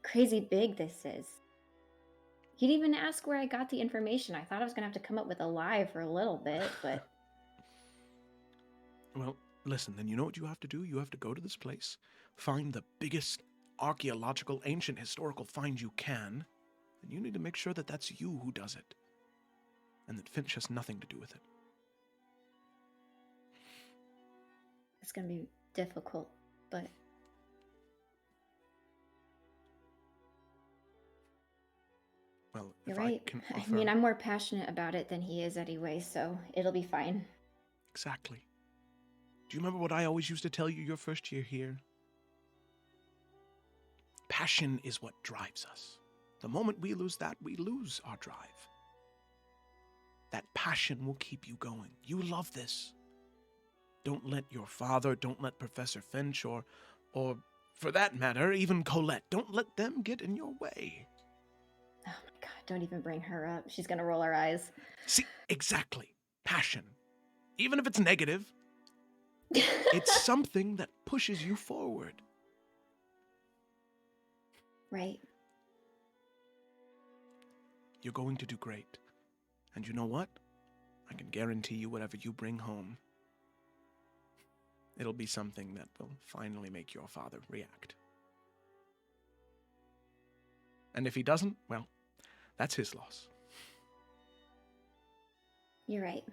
crazy big this is. He didn't even ask where I got the information. I thought I was going to have to come up with a lie for a little bit, but... Well, listen, then you know what you have to do? You have to go to this place, find the biggest archaeological, ancient, historical find you can, and you need to make sure that that's you who does it, and that Finch has nothing to do with it. It's going to be difficult, but... Well, You're right. I mean, I'm more passionate about it than he is anyway, so it'll be fine. Exactly. Do you remember what I always used to tell you your first year here? Passion is what drives us. The moment we lose that, we lose our drive. That passion will keep you going. You love this. Don't let your father, don't let Professor Finch, or for that matter, even Colette, don't let them get in your way. Oh my God, don't even bring her up. She's going to roll her eyes. See, exactly. Passion. Even if it's negative, it's something that pushes you forward. Right. You're going to do great. And you know what? I can guarantee you whatever you bring home, it'll be something that will finally make your father react. And if he doesn't, well, that's his loss. You're right.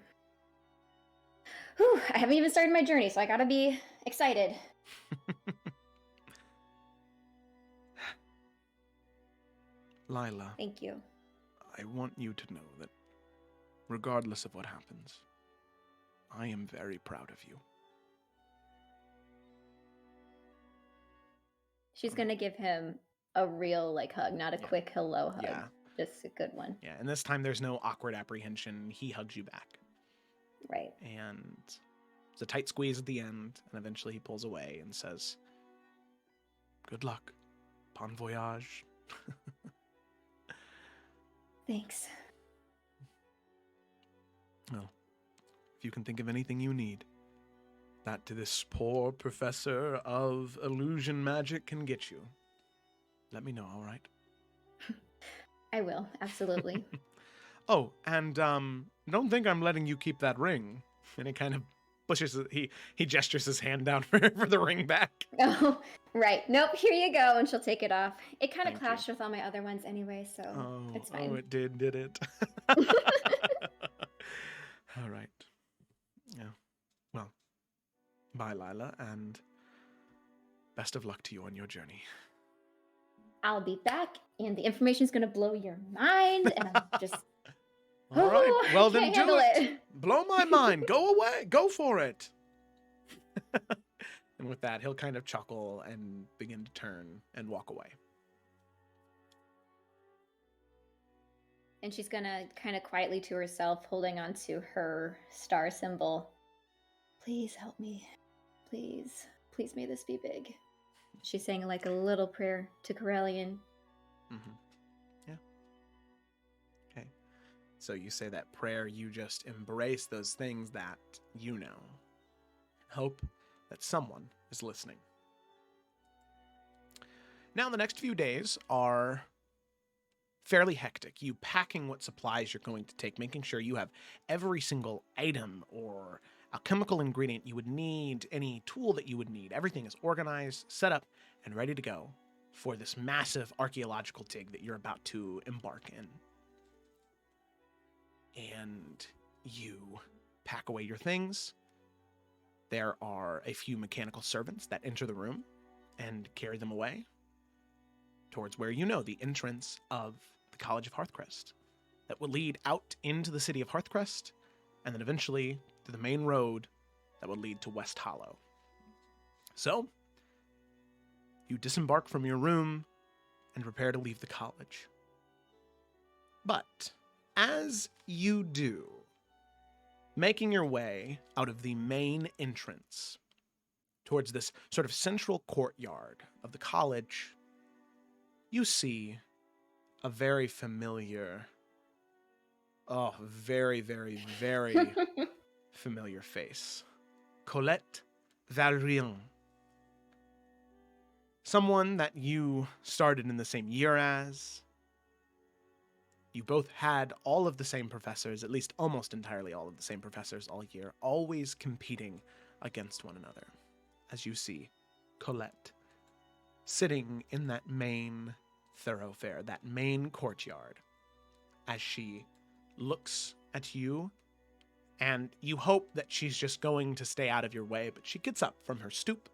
Whew, I haven't even started my journey, so I gotta be excited. Lila. Thank you. I want you to know that regardless of what happens, I am very proud of you. She's gonna give him a real hug, not a quick hello hug. Yeah. Just a good one. Yeah, and this time there's no awkward apprehension. He hugs you back. Right. And it's a tight squeeze at the end, and eventually he pulls away and says, "Good luck. Bon voyage." Thanks. Well, if you can think of anything you need that to this poor professor of illusion magic can get you, let me know, all right? I will, absolutely. Oh, and don't think I'm letting you keep that ring. And he kind of pushes, he gestures his hand down for the ring back. Oh, right. Nope, here you go. And she'll take it off. It kind of Thank clashed you. with all my other ones anyway, so it's fine. Oh, it did it? All right. Yeah. Well, bye, Lila, and best of luck to you on your journey. I'll be back, and the information's going to blow your mind, and I'm just... All right. Well, then do it. Blow my mind. Go away. Go for it. And with that, he'll kind of chuckle and begin to turn and walk away. And she's going to kind of quietly to herself, holding on to her star symbol. Please help me. Please. Please may this be big. She's saying a little prayer to Corellian. Mm-hmm. Yeah. Okay. So you say that prayer, you just embrace those things that you know. Hope that someone is listening. Now, the next few days are fairly hectic. You packing what supplies you're going to take, making sure you have every single item or a chemical ingredient you would need, any tool that you would need. Everything is organized, set up, and ready to go for this massive archaeological dig that you're about to embark in. And you pack away your things. There are a few mechanical servants that enter the room and carry them away towards where you know the entrance of the College of Hearthcrest that will lead out into the city of Hearthcrest and then eventually to the main road that will lead to West Hollow. So, you disembark from your room and prepare to leave the college. But as you do, making your way out of the main entrance towards this sort of central courtyard of the college, you see a very familiar, very, very, very familiar face. Colette Iverion. Someone that you started in the same year as. You both had all of the same professors, at least almost entirely all of the same professors all year, always competing against one another. As you see Colette sitting in that main thoroughfare, that main courtyard, as she looks at you, and you hope that she's just going to stay out of your way, but she gets up from her stoop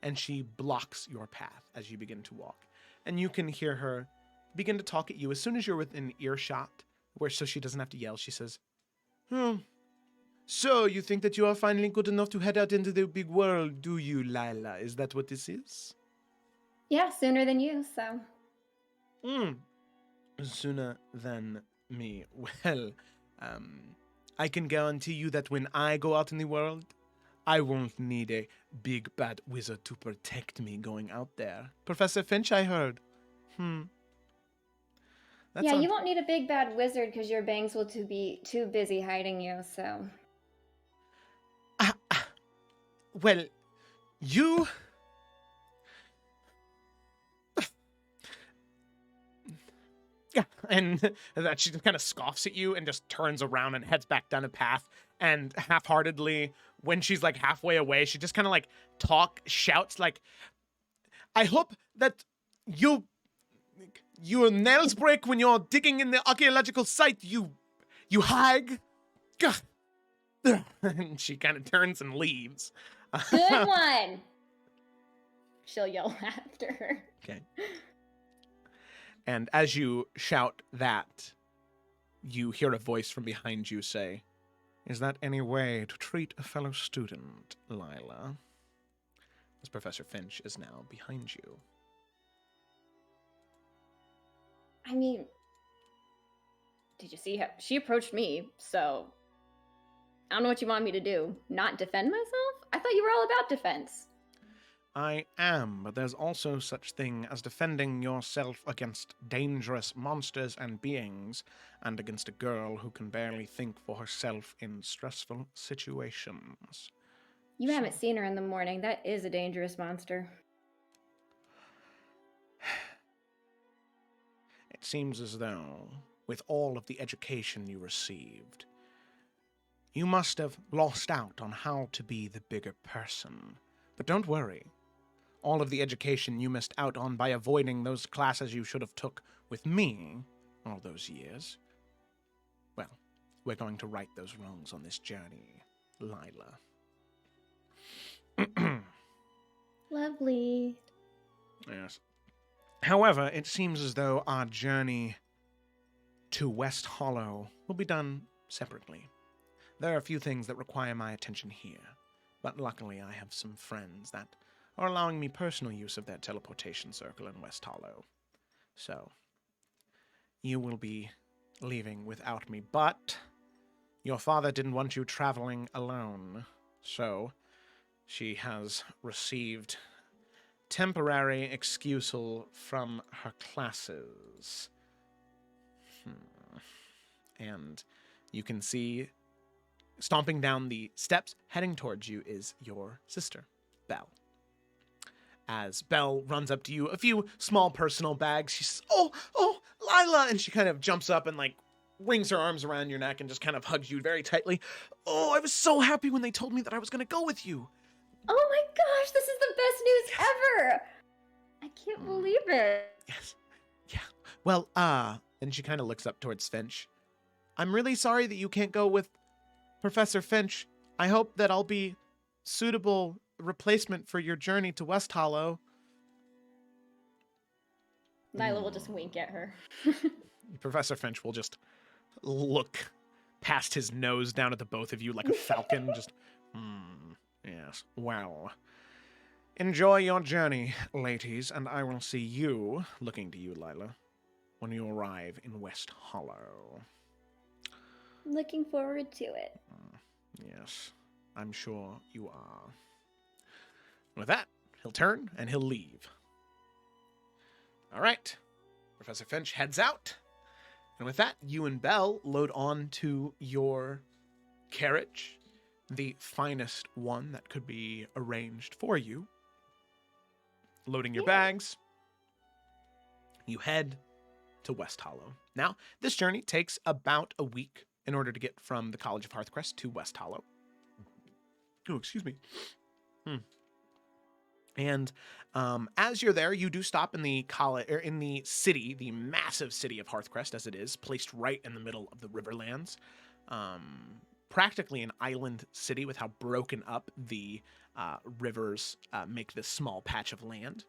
and she blocks your path as you begin to walk. And you can hear her begin to talk at you as soon as you're within earshot, so she doesn't have to yell. She says, so you think that you are finally good enough to head out into the big world, do you, Lila? Is that what this is? Yeah, sooner than you, so. Sooner than me. Well, I can guarantee you that when I go out in the world, I won't need a big bad wizard to protect me going out there. Professor Finch, I heard. Yeah, you won't need a big bad wizard because your bangs will be too busy hiding you, so. Well, you... Yeah, and that she just kind of scoffs at you and just turns around and heads back down a path. And half-heartedly, when she's like halfway away, she just kind of like shouts like, I hope that your nails break when you're digging in the archaeological site, you hag. And she kind of turns and leaves. Good one! She'll yell after her. Okay. And as you shout that, you hear a voice from behind you say, is that any way to treat a fellow student, Lila? As Professor Finch is now behind you. I mean, did you see how she approached me, so I don't know what you want me to do. Not defend myself? I thought you were all about defense. I am, but there's also such thing as defending yourself against dangerous monsters and beings, and against a girl who can barely think for herself in stressful situations. You haven't seen her in the morning. That is a dangerous monster. It seems as though, with all of the education you received, you must have lost out on how to be the bigger person. But don't worry. All of the education you missed out on by avoiding those classes you should have took with me all those years, well, we're going to right those wrongs on this journey, Lila. Lovely. Yes. However, it seems as though our journey to West Hollow will be done separately. There are a few things that require my attention here, but luckily I have some friends that are allowing me personal use of their teleportation circle in West Hollow. So, you will be leaving without me, but your father didn't want you traveling alone, so she has received temporary excusal from her classes. And you can see, stomping down the steps, heading towards you, is your sister, Belle. As Belle runs up to you, a few small personal bags, she says, oh, Lila! And she kind of jumps up and, like, wings her arms around your neck and just kind of hugs you very tightly. Oh, I was so happy when they told me that I was going to go with you. Oh my gosh, this is the best news ever! I can't believe it. Yes. Yeah. Well, and she kind of looks up towards Finch. I'm really sorry that you can't go with Professor Finch. I hope that I'll be suitable replacement for your journey to West Hollow. Lila will just wink at her. Professor Finch will just look past his nose down at the both of you like a falcon. Just, yes, well. Enjoy your journey, ladies, and I will see you, looking to you, Lila, when you arrive in West Hollow. Looking forward to it. Yes, I'm sure you are. With that, he'll turn and he'll leave. All right. Professor Finch heads out. And with that, you and Belle load on to your carriage, the finest one that could be arranged for you. Loading your bags, you head to West Hollow. Now, this journey takes about a week in order to get from the College of Hearthcrest to West Hollow. Oh, excuse me. And as you're there, you do stop in the in the city, the massive city of Hearthcrest, as it is, placed right in the middle of the Riverlands. Practically an island city with how broken up the rivers make this small patch of land.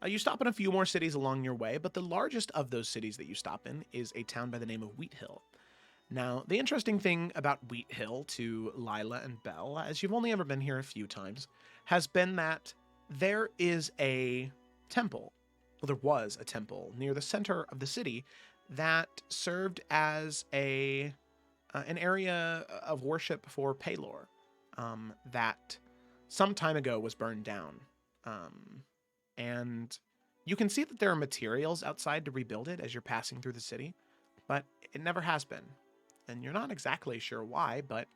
You stop in a few more cities along your way, but the largest of those cities that you stop in is a town by the name of Wheat Hill. Now, the interesting thing about Wheat Hill to Lila and Belle, as you've only ever been here a few times, has been that there is a temple. Well, there was a temple near the center of the city that served as an area of worship for Paylor that some time ago was burned down. And you can see that there are materials outside to rebuild it as you're passing through the city, but it never has been. And you're not exactly sure why, but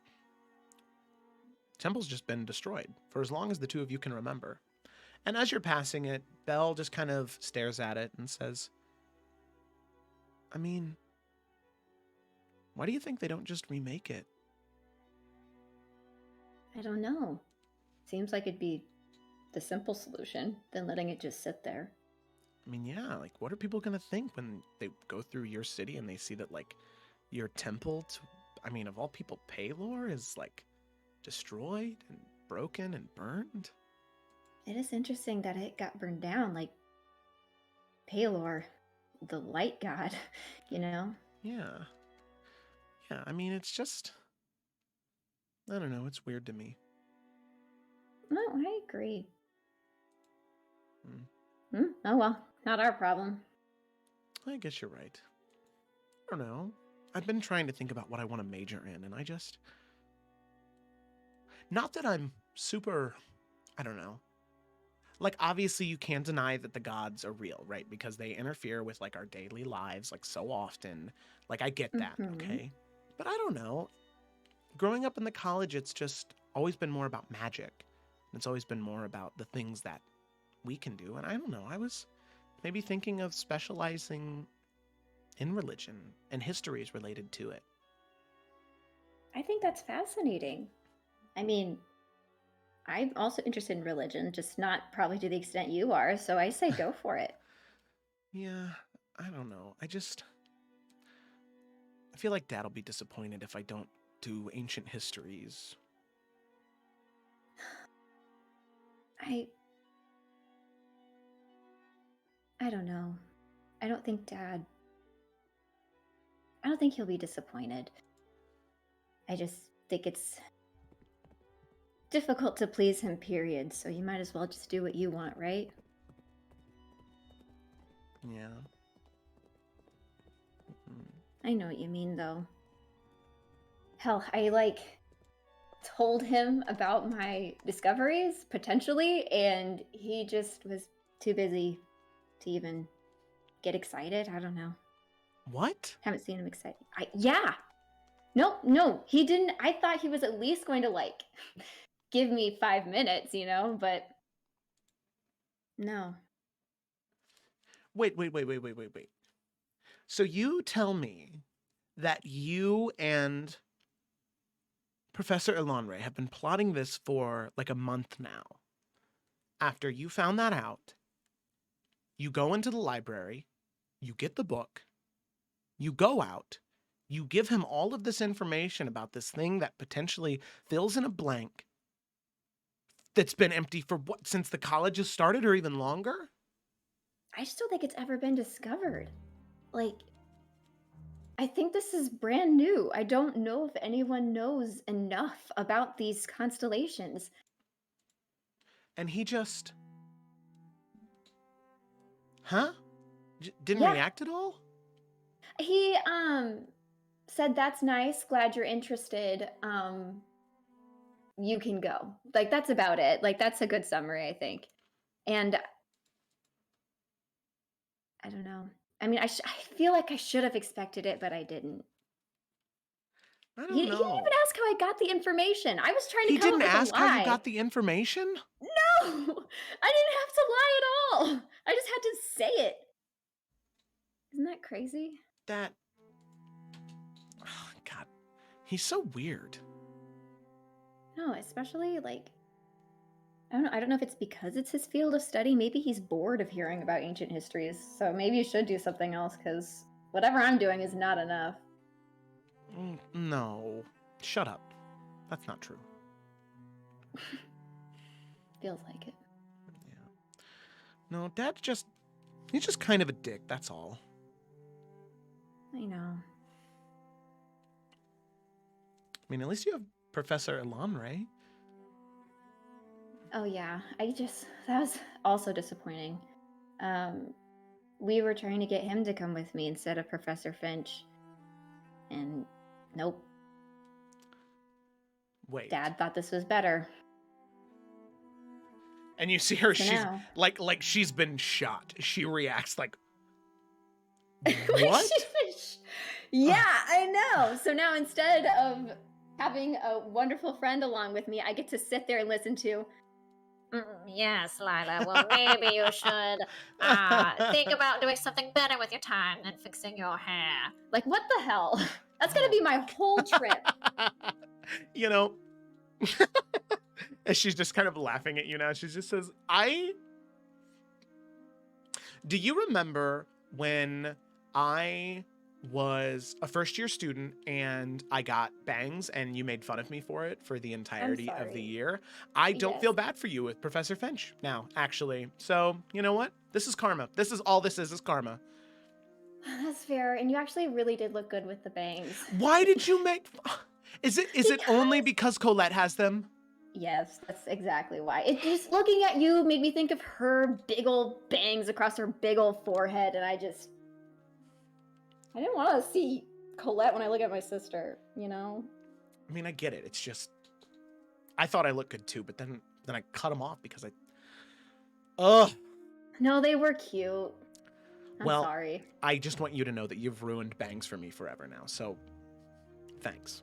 the temple's just been destroyed for as long as the two of you can remember. And as you're passing it, Belle just kind of stares at it and says, I mean, why do you think they don't just remake it? I don't know. Seems like it'd be the simple solution than letting it just sit there. I mean, yeah, like, what are people going to think when they go through your city and they see that, like, your temple, of all people, Paylor is, like, destroyed and broken and burned? It is interesting that it got burned down, like Paylor, the light god, you know? Yeah. Yeah, I mean, it's just, I don't know, it's weird to me. No, I agree. Oh well, not our problem. I guess you're right. I don't know. I've been trying to think about what I want to major in, and I just... Not that I'm super... I don't know. Like, obviously you can't deny that the gods are real, right? Because they interfere with, like, our daily lives, like, so often. Like, I get that, okay? But I don't know. Growing up in the college, it's just always been more about magic. And it's always been more about the things that we can do. And I don't know, I was maybe thinking of specializing in religion and histories related to it. I think that's fascinating. I mean, I'm also interested in religion, just not probably to the extent you are, so I say go for it. Yeah, I don't know. I feel like Dad'll be disappointed if I don't do ancient histories. I don't know. I don't think he'll be disappointed. I just think it's difficult to please him, period, so you might as well just do what you want, right? Yeah. I know what you mean, though. Hell, I, told him about my discoveries, potentially, and he just was too busy to even get excited. I don't know. What? Haven't seen him excited. Yeah! No, he didn't. I thought he was at least going to, give me 5 minutes, but no. Wait. So you tell me that you and Professor Elanre have been plotting this for like a month now. After you found that out, you go into the library, you get the book, you go out, you give him all of this information about this thing that potentially fills in a blank that's been empty for what, since the college has started or even longer? I just don't think it's ever been discovered. Like, I think this is brand new. I don't know if anyone knows enough about these constellations. And he just, huh? Didn't Yeah, react at all? he said that's nice. Glad you're interested. You can go. Like that's about it. Like that's a good summary, I think. And I don't know. I mean, I feel like I should have expected it, but I didn't. I He don't didn't even know. ask how I got the information. I was trying to He come up didn't with a ask how you lie. got the information? No, I didn't have to lie at all. I just had to say it. Isn't that crazy? That, oh, God, he's so weird. No, especially like I don't know if it's because it's his field of study. Maybe he's bored of hearing about ancient histories. So maybe you should do something else because whatever I'm doing is not enough. No. Shut up. That's not true. Feels like it. Yeah. No, he's just kind of a dick, that's all. I know. I mean, at least you have Professor Elanre. Oh yeah, that was also disappointing. We were trying to get him to come with me instead of Professor Finch, and nope. Wait. Dad thought this was better. And you see her, So she's now. like she's been shot. She reacts like, Like what? Yeah, I know. So now instead of having a wonderful friend along with me, I get to sit there and listen to, Yes, Lila. Well, maybe you should think about doing something better with your time than fixing your hair. like, what the hell? That's going to be my whole trip. You know, and she's just kind of laughing at you now. She just says, do you remember when I was a first-year student and I got bangs and you made fun of me for it for the entirety of the sorry. year? I don't Yes. feel bad for you with Professor Finch now, actually. So, you know what? This is karma. This is all this is karma. That's fair. And you actually really did look good with the bangs. Why did you make... Is it only because Colette has them? Yes, that's exactly why. It just looking at you made me think of her big old bangs across her big old forehead, and I didn't want to see Colette when I look at my sister, you know? I mean, I get it. It's just... I thought I looked good too, but then I cut them off because I... Ugh. No, they were cute. I'm Well, sorry. I just want you to know that you've ruined bangs for me forever now, so thanks.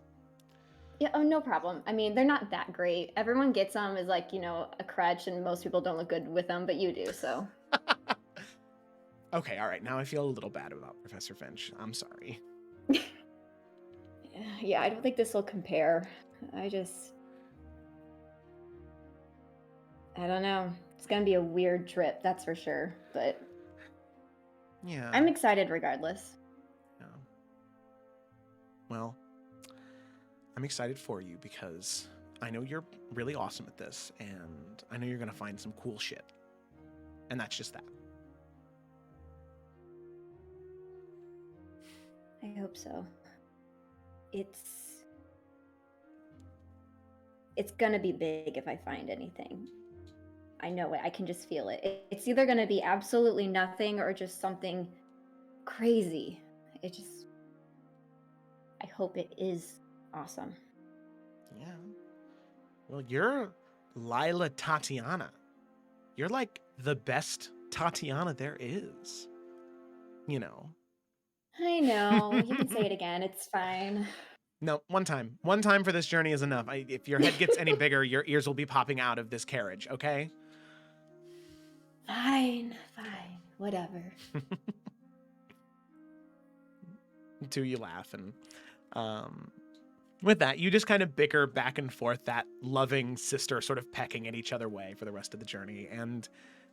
Yeah, oh, no problem. I mean, they're not that great. Everyone gets them as like, a crutch, and most people don't look good with them, but you do, so. Okay, all right. Now I feel a little bad about Professor Finch. I'm sorry. Yeah, I don't think this will compare. I don't know. It's gonna be a weird trip, that's for sure, but Yeah. I'm excited regardless. Yeah. Well, I'm excited for you because I know you're really awesome at this, and I know you're going to find some cool shit. And that's just that. I hope so. It's gonna be big if I find anything. I know it. I can just feel it. It's either gonna be absolutely nothing or just something crazy. I hope it is awesome. Yeah. Well, you're Lila Tatiana. You're like the best Tatiana there is. You know. I know. You can say it again. It's fine. No, one time. One time for this journey is enough. If your head gets any bigger, your ears will be popping out of this carriage, okay? Fine. Whatever. Till you laugh. And with that, you just kind of bicker back and forth, that loving sister sort of pecking at each other way for the rest of the journey. And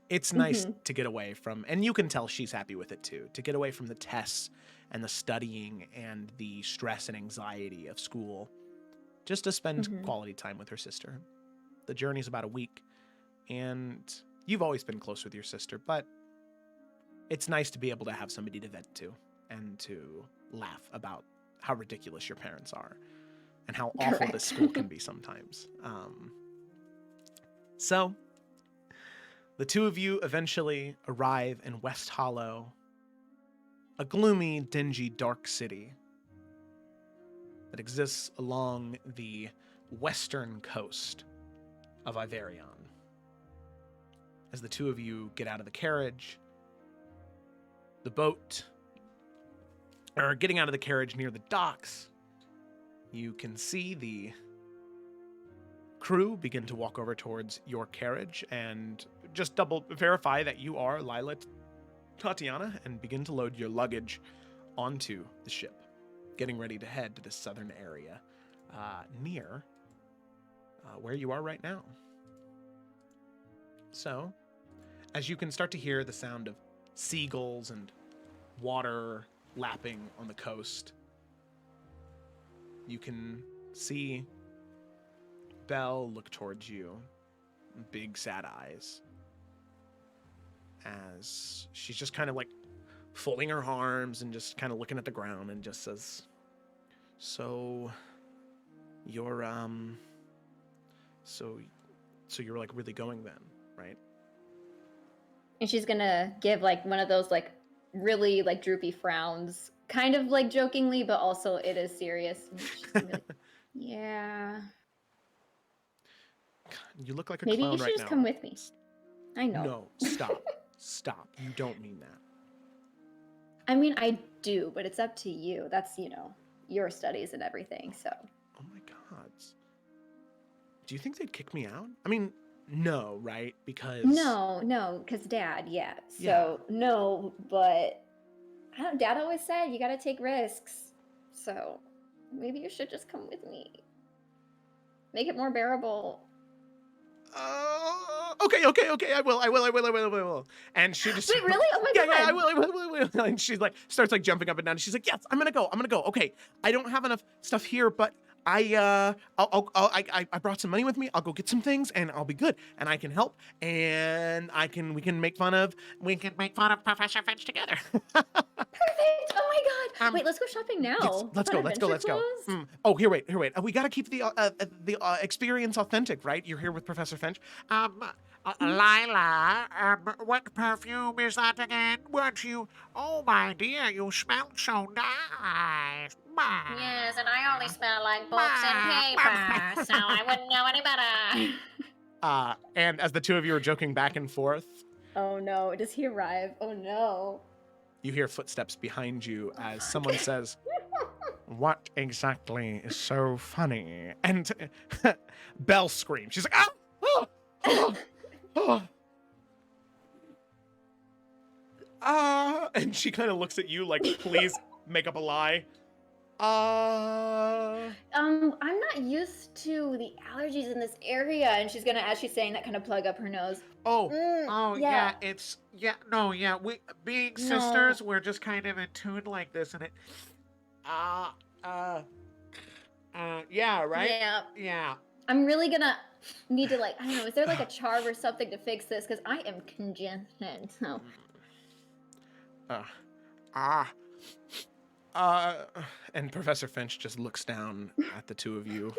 it's nice to get away from, and you can tell she's happy with it too, to get away from the tests and the studying and the stress and anxiety of school, just to spend quality time with her sister. The journey's about a week, and you've always been close with your sister, but it's nice to be able to have somebody to vent to and to laugh about how ridiculous your parents are and how awful Correct. this school can be sometimes. So the two of you eventually arrive in West Hollow, a gloomy, dingy, dark city that exists along the western coast of Iverion. As the two of you get out of the carriage, the boat, or getting out of the carriage near the docks, you can see the crew begin to walk over towards your carriage and just double verify that you are Lila Tatiana and begin to load your luggage onto the ship, getting ready to head to the southern area near where you are right now. So, as you can start to hear the sound of seagulls and water lapping on the coast, you can see Belle look towards you, big sad eyes, as she's just kind of like folding her arms and just kind of looking at the ground and just says, so you're so you're like really going then, right? And she's gonna give like one of those like really like droopy frowns, kind of like jokingly, but also it is serious. And she's gonna be like, yeah. You look like a Maybe clown you should right just now. come with me. I know. No, stop. Stop. You don't mean that. I mean, I do, but it's up to you. That's, your studies and everything, so. Oh my god. Do you think they'd kick me out? I mean, no, right? Because... No, because Dad, yeah. So, no, but Dad always said you gotta take risks. So, maybe you should just come with me. Make it more bearable. Okay, I will. And she just... Wait, really? Oh my god. Yeah, I will. And she's like, starts like jumping up and down. And she's like, yes, I'm gonna go. Okay, I don't have enough stuff here, but I brought some money with me. I'll go get some things and I'll be good. And I can help. And we can make fun of Professor Finch together. Perfect. Oh my god. Wait, let's go shopping now. Yes, let's go. Oh, here, wait. We gotta keep the experience authentic, right? You're here with Professor Finch. Lila, what perfume is that again? Weren't you? Oh, my dear, you smell so nice. Yes, and I only smell like books and paper, so I wouldn't know any better. And as the two of you are joking back and forth, Oh no, does he arrive? Oh no. you hear footsteps behind you as someone says, "What exactly is so funny?" And Belle screams. She's like, and she kind of looks at you like, please make up a lie. I'm not used to the allergies in this area, and she's gonna, as she's saying that, kind of plug up her nose. Yeah, we being sisters, we're just kind of in tune like this, and it, yeah, right? Yeah. I'm really gonna need to, like, I don't know, is there like a charm or something to fix this? Because I am congested, so. And Professor Finch just looks down at the two of you.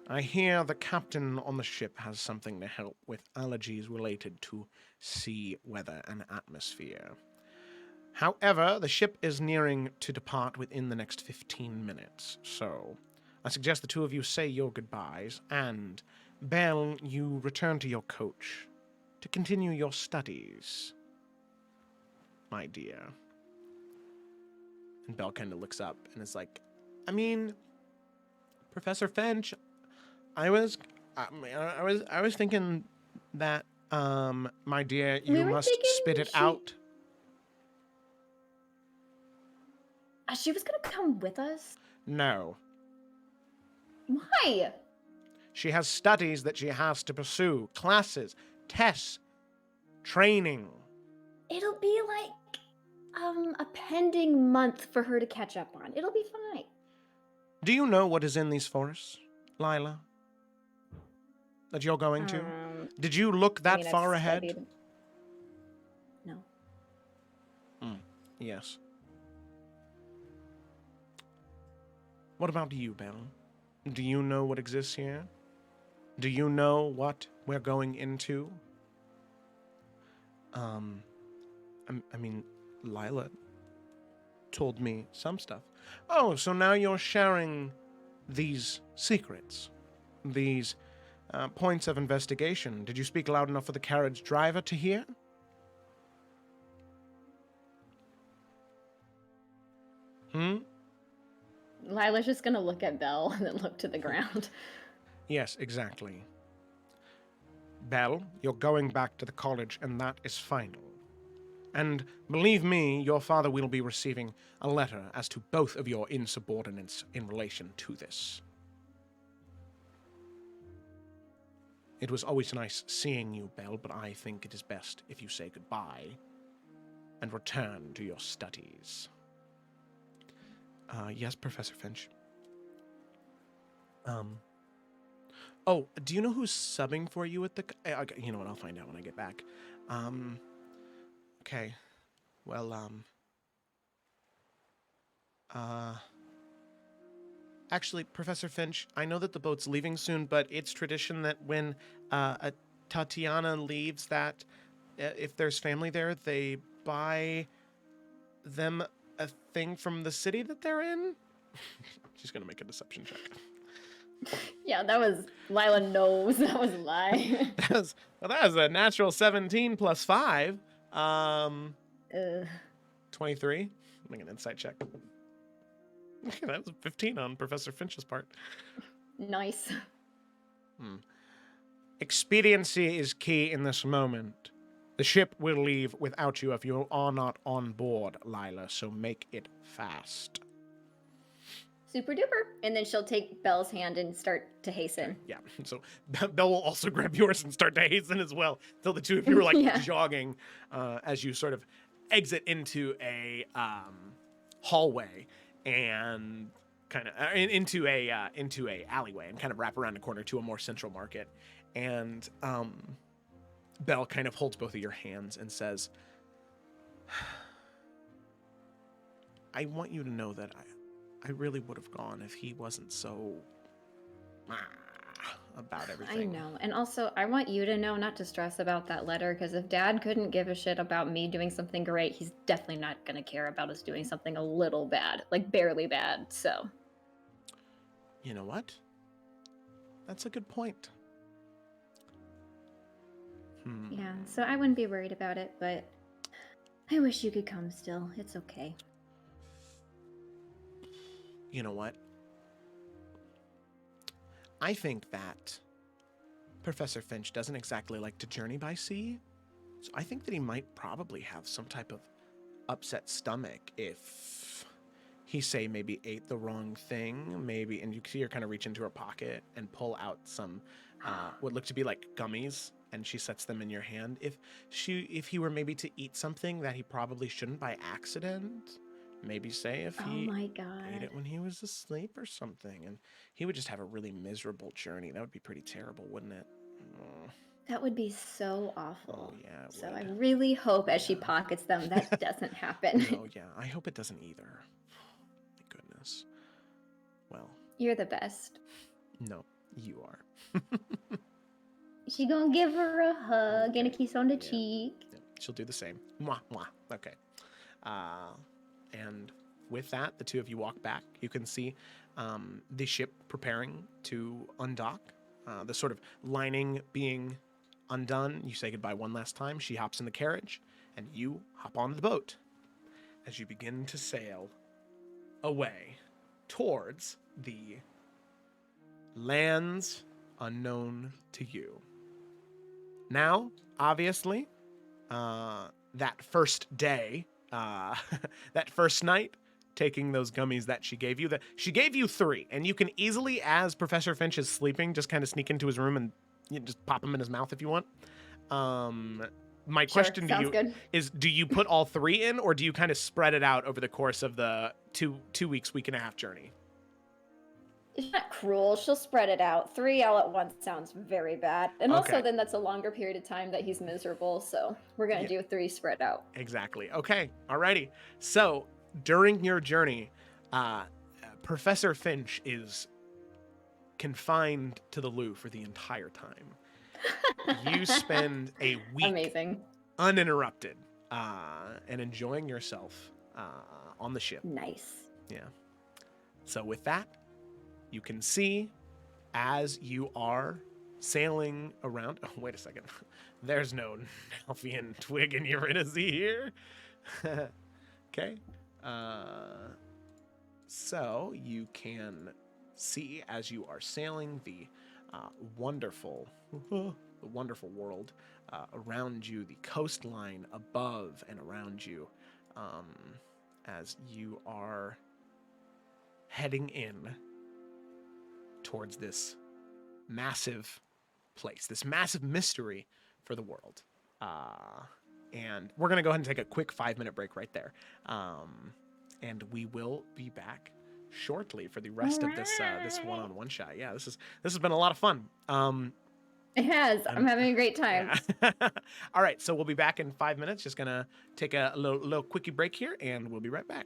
I hear the captain on the ship has something to help with allergies related to sea weather and atmosphere. However, the ship is nearing to depart within the next 15 minutes, so I suggest the two of you say your goodbyes, and, Belle, you return to your coach to continue your studies, my dear. And Belle kind of looks up and is like, I mean, Professor Finch, I was thinking that, my dear, you must spit it out. She was gonna come with us? No. Why? She has studies that she has to pursue, classes, tests, training. It'll be like, a pending month for her to catch up on. It'll be fine. Do you know what is in these forests, Lila? That you're going to? Did you look that far ahead? No. Yes. What about you, Belle? Do you know what exists here? Do you know what we're going into? I mean, Lila told me some stuff. Oh, so now you're sharing these secrets, these points of investigation. Did you speak loud enough for the carriage driver to hear? Lila's just gonna look at Belle and then look to the ground. Yes, exactly. Belle, you're going back to the college, and that is final. And believe me, your father will be receiving a letter as to both of your insubordinates in relation to this. It was always nice seeing you, Belle, but I think it is best if you say goodbye and return to your studies. Yes, Professor Finch. Oh, do you know who's subbing for you at the... you know what, I'll find out when I get back. Okay. Well, actually, Professor Finch, I know that the boat's leaving soon, but it's tradition that when Tatiana leaves, that if there's family there, they buy them a thing from the city that they're in. She's gonna make a deception check. Yeah, that was... Lila knows that was a lie. That was a natural 17 plus 5. 23. Make an insight check. That was 15 on Professor Finch's part. Nice. Expediency is key in this moment. The ship will leave without you if you are not on board, Lila, so make it fast. Super duper. And then she'll take Belle's hand and start to hasten. Yeah, so Belle will also grab yours and start to hasten as well. Until the two of you are like Yeah. jogging as you sort of exit into a hallway and kind of into a alleyway and kind of wrap around the corner to a more central market. And Belle kind of holds both of your hands and says, I want you to know that I really would have gone if he wasn't so about everything. I know. And also, I want you to know not to stress about that letter, because if Dad couldn't give a shit about me doing something great, he's definitely not going to care about us doing something a little bad, like barely bad, so. You know what? That's a good point. Yeah, so I wouldn't be worried about it, but I wish you could come still. It's okay. You know what? I think that Professor Finch doesn't exactly like to journey by sea, so I think that he might probably have some type of upset stomach if he, say, maybe ate the wrong thing, maybe, and you see her kind of reach into her pocket and pull out some what look to be like gummies, and she sets them in your hand. If he were maybe to eat something that he probably shouldn't by accident, maybe say if he ate it when he was asleep or something, and he would just have a really miserable journey. That would be pretty terrible, wouldn't it? That would be so awful. Oh, yeah, it So would. I really hope as she pockets them that doesn't happen. Oh, yeah, I hope it doesn't either. My goodness. Well, You're the best. no, you are. She gonna give her a hug and a kiss on the cheek. Yeah, she'll do the same. Mwah, mwah. Okay. And with that, the two of you walk back. You can see the ship preparing to undock. The sort of lining being undone. You say goodbye one last time. She hops in the carriage, and you hop on the boat as you begin to sail away towards the lands unknown to you. Now, obviously, that first day, that first night, taking those gummies that she gave you, she gave you 3, and you can easily, as Professor Finch is sleeping, just kind of sneak into his room and just pop them in his mouth if you want. My question to you is, do you put all 3 in, or do you kind of spread it out over the course of the two week and a half journey? She's not cruel. She'll spread it out. 3 all at once sounds very bad. And also, Okay. then that's a longer period of time that he's miserable. So we're gonna Yeah. do 3 spread out. Exactly. Okay. Alrighty. So during your journey, Professor Finch is confined to the loo for the entire time. You spend a week Amazing. uninterrupted and enjoying yourself on the ship. Nice. Yeah. So with that, you can see as you are sailing around. Oh, wait a second. There's no Nalfian twig in Eurydice here. Okay. So you can see as you are sailing the wonderful world around you, the coastline above and around you, as you are heading in towards this massive place, this massive mystery for the world. And we're going to go ahead and take a quick 5-minute break right there. And we will be back shortly for the rest of this one-on-one shot. Yeah, this has been a lot of fun. It has. I'm having a great time. Yeah. All right, so we'll be back in 5 minutes. Just gonna take a little quickie break here, and we'll be right back.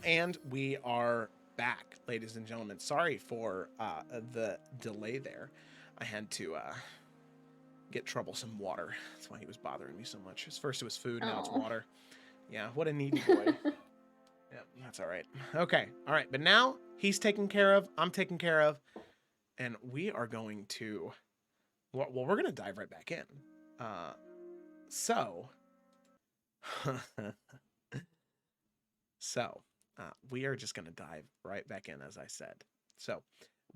And we are back, ladies and gentlemen. Sorry for the delay there. I had to get troublesome water. That's why he was bothering me so much. First it was food, now it's Aw. water. Yeah, what a needy boy. Yep, that's all right. Okay, all right. But now he's taken care of, I'm taken care of, and we are going to Well, we're gonna dive right back in. So, so we are just gonna dive right back in, as I said. So,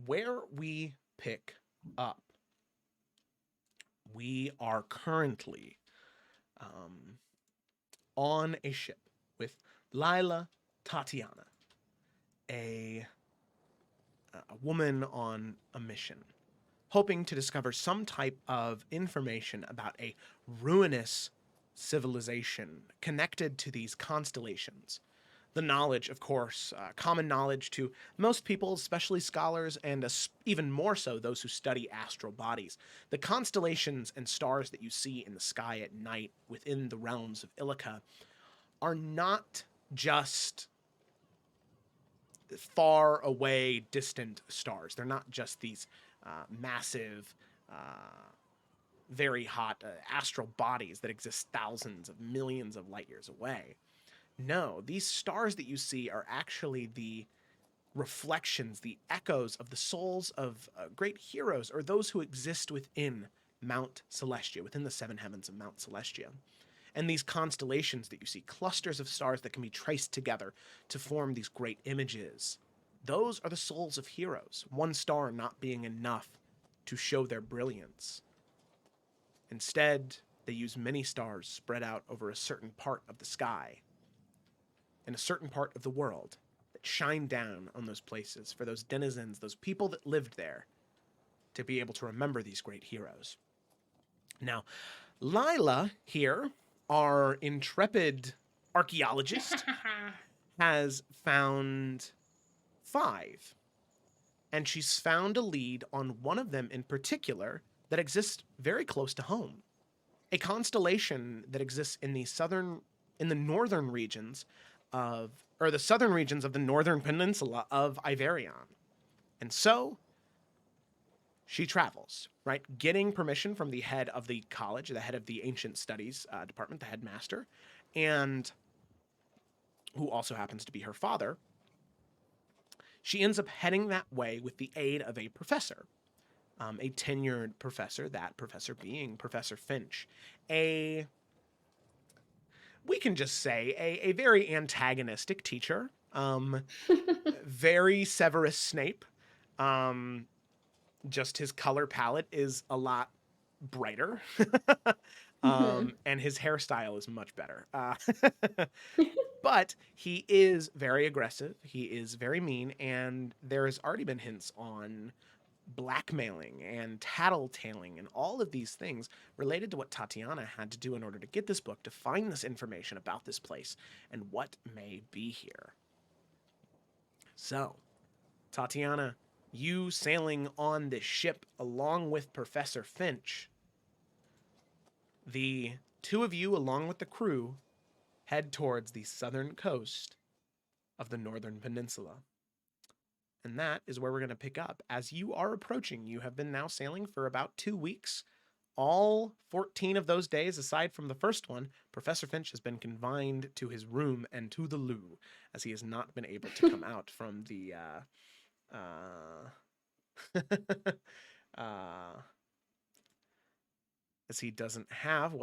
where we pick up, we are currently on a ship with Lila Tatiana, a woman on a mission, hoping to discover some type of information about a ruinous civilization connected to these constellations. The knowledge, of course, common knowledge to most people, especially scholars, and even more so those who study astral bodies. The constellations and stars that you see in the sky at night within the realms of Illica are not just far away, distant stars. They're not just these massive, very hot astral bodies that exist thousands of millions of light years away. No, these stars that you see are actually the reflections, the echoes of the souls of great heroes or those who exist within Mount Celestia, within the seven heavens of Mount Celestia. And these constellations that you see, clusters of stars that can be traced together to form these great images, those are the souls of heroes, one star not being enough to show their brilliance. Instead, they use many stars spread out over a certain part of the sky, in a certain part of the world, that shine down on those places for those denizens, those people that lived there, to be able to remember these great heroes. Now, Lila here, our intrepid archaeologist, has found 5. And she's found a lead on one of them in particular that exists very close to home. A constellation that exists in the northern regions of, or the southern regions of the northern peninsula of Iverion. And so she travels, right? Getting permission from the head of the college, the head of the ancient studies department, the headmaster, and who also happens to be her father. She ends up heading that way with the aid of a professor, a tenured professor, that professor being Professor Finch. We can just say, a very antagonistic teacher, very Severus Snape. Just his color palette is a lot brighter. And his hairstyle is much better. But he is very aggressive. He is very mean. And there has already been hints on blackmailing and tattletaling and all of these things related to what Tatiana had to do in order to get this book, to find this information about this place and what may be here. So, Tatiana, you sailing on this ship along with Professor Finch, the two of you, along with the crew, head towards the southern coast of the northern peninsula. And that is where we're going to pick up. As you are approaching, you have been now sailing for about 2 weeks. All 14 of those days, aside from the first one, Professor Finch has been confined to his room and to the loo, as he has not been able to come out from the as he doesn't have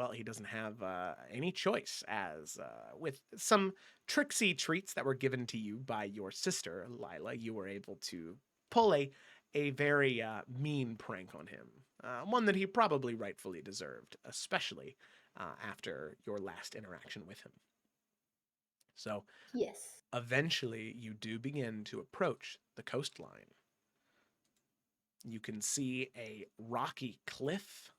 any choice, as with some tricksy treats that were given to you by your sister Lila, you were able to pull a very mean prank on him, one that he probably rightfully deserved, especially after your last interaction with him. So Yes. eventually you do begin to approach the coastline. You can see a rocky cliff,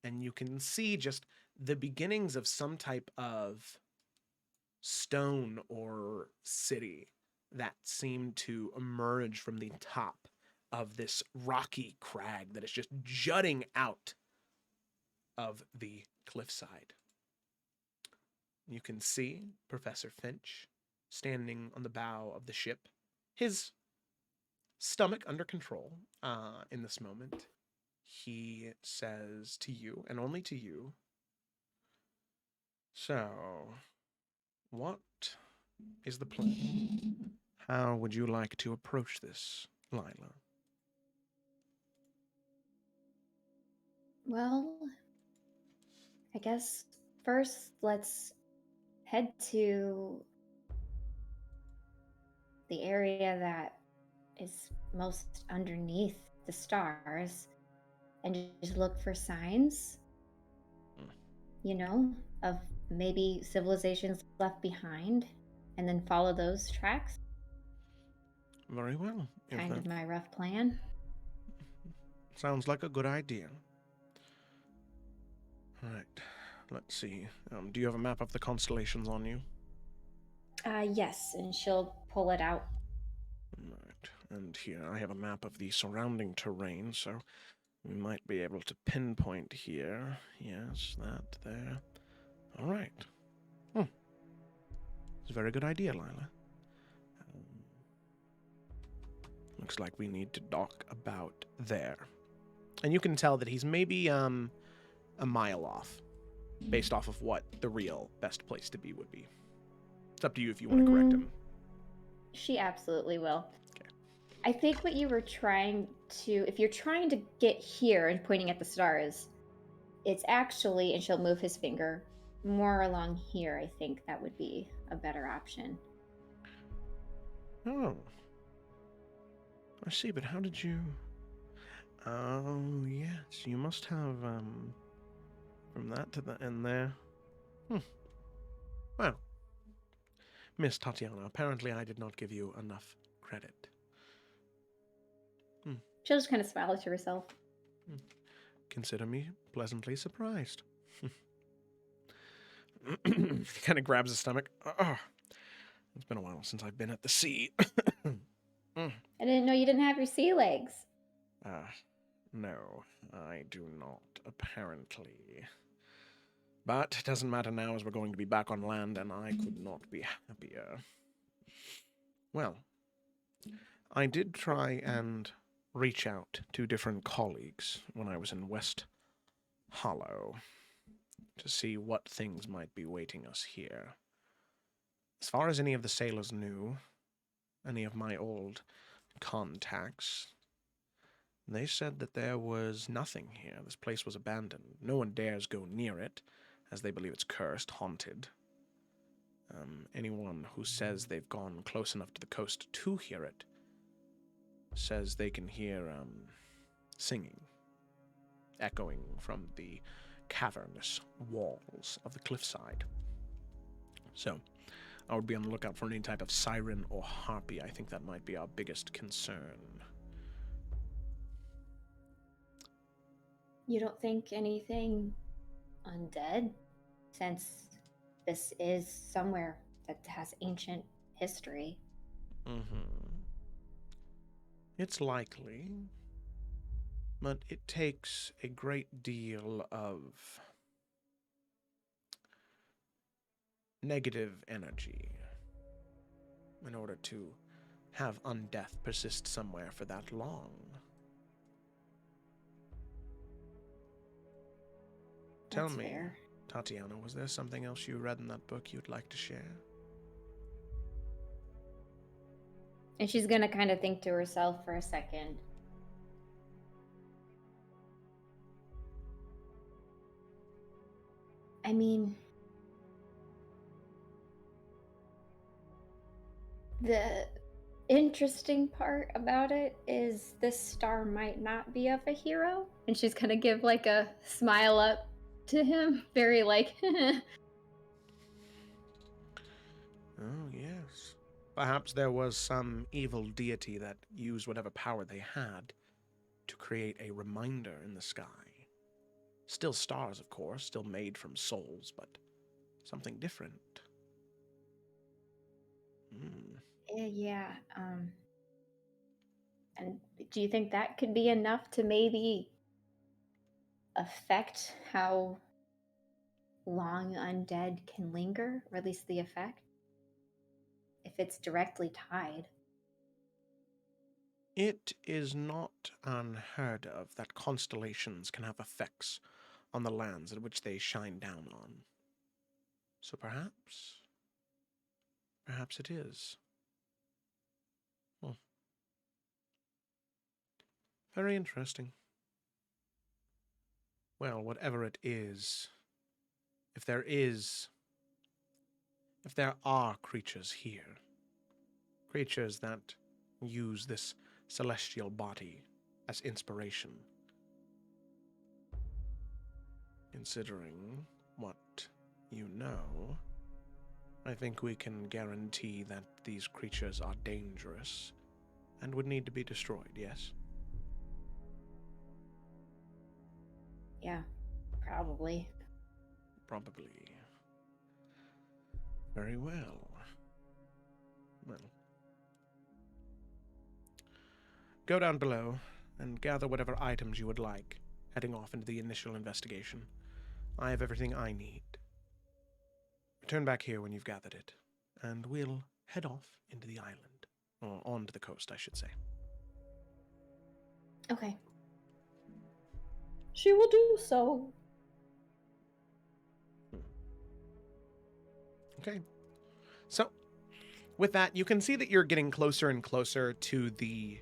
and you can see just the beginnings of some type of stone or city that seem to emerge from the top of this rocky crag that is just jutting out of the cliffside. You can see Professor Finch standing on the bow of the ship, his stomach under control in this moment. He says to you, and only to you, "So, what is the plan? How would you like to approach this, Lila?" Well, I guess first let's head to the area that is most underneath the stars and just look for signs, Mm. you know, of maybe civilizations left behind and then follow those tracks. Very well. If Kind that of my rough plan. sounds like a good idea. Right. Let's see. Do you have a map of the constellations on you? Yes, and she'll pull it out. Right. And here I have a map of the surrounding terrain, so we might be able to pinpoint here. Yes, that there. All right. It's a very good idea, Lila. Looks like we need to dock about there. And you can tell that he's maybe a mile off, based off of what the real best place to be would be. It's up to you if you want to correct him. She absolutely will. Okay. I think what you were trying to, if you're trying to get here and pointing at the stars, it's actually, and she'll move his finger, more along here. I think that would be a better option. Oh. I see, but how did you... Oh, yes, you must have, from that to the end there. Well, Miss Tatiana, apparently I did not give you enough credit. She'll just kind of smile to herself. Consider me pleasantly surprised. He kind of grabs his stomach. Oh, it's been a while since I've been at the sea. I didn't know you didn't have your sea legs. No, I do not, apparently. But it doesn't matter now, as we're going to be back on land, and I could not be happier. Well, I did try and reach out to different colleagues when I was in West Hollow to see what things might be waiting us here. As far as any of the sailors knew, any of my old contacts, they said that there was nothing here. This place was abandoned. No one dares go near it, as they believe it's cursed, haunted. Anyone who says they've gone close enough to the coast to hear it says they can hear singing, echoing from the cavernous walls of the cliffside. So, I would be on the lookout for any type of siren or harpy. I think that might be our biggest concern. You don't think anything undead? Since this is somewhere that has ancient history. It's likely, but it takes a great deal of negative energy in order to have undeath persist somewhere for that long. Tell That's me, fair. Tatiana, was there something else you read in that book you'd like to share? And she's gonna kind of think to herself for a second. I mean, the interesting part about it is this star might not be of a hero. And she's gonna give like a smile up to him, very like, Oh, yes. Perhaps there was some evil deity that used whatever power they had to create a reminder in the sky. Still stars, of course, still made from souls, but something different. yeah. And do you think that could be enough to maybe affect how long undead can linger, or at least the effect? If it's directly tied. It is not unheard of that constellations can have effects on the lands at which they shine down on. So perhaps it is. Well, very interesting. Well, whatever it is, if there are creatures here, creatures that use this celestial body as inspiration, considering what you know, I think we can guarantee that these creatures are dangerous and would need to be destroyed, yes? Yeah, probably. Probably. Very well. Well, go down below and gather whatever items you would like, heading off into the initial investigation. I have everything I need. Return back here when you've gathered it, and we'll head off into the island. Or onto the coast, I should say. Okay. She will do so. Okay. So, with that, you can see that you're getting closer and closer to the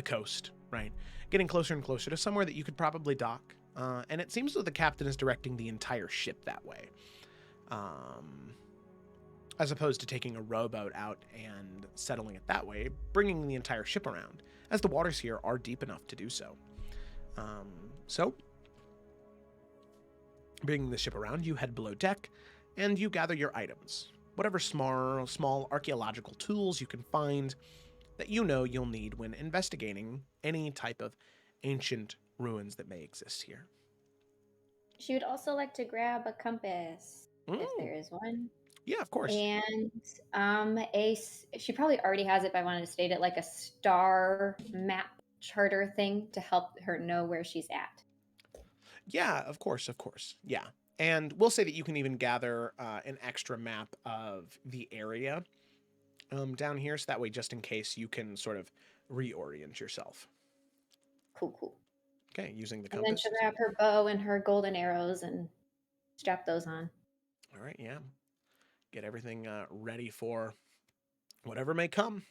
coast, right? Getting closer and closer to somewhere that you could probably dock. And it seems as though the captain is directing the entire ship that way. As opposed to taking a rowboat out and settling it that way, bringing the entire ship around, as the waters here are deep enough to do so. So, bringing the ship around, you head below deck, and you gather your items. Whatever small archaeological tools you can find that you know you'll need when investigating any type of ancient ruins that may exist here. She would also like to grab a compass, if there is one. Yeah, of course. And she probably already has it, but I wanted to state it, like a star map charter thing to help her know where she's at. Yeah, of course. Yeah. And we'll say that you can even gather an extra map of the area down here, so that way, just in case, you can sort of reorient yourself. Cool. Okay, using the And compass. then she'll grab her bow and her golden arrows and strap those on. All right, yeah. Get everything ready for whatever may come.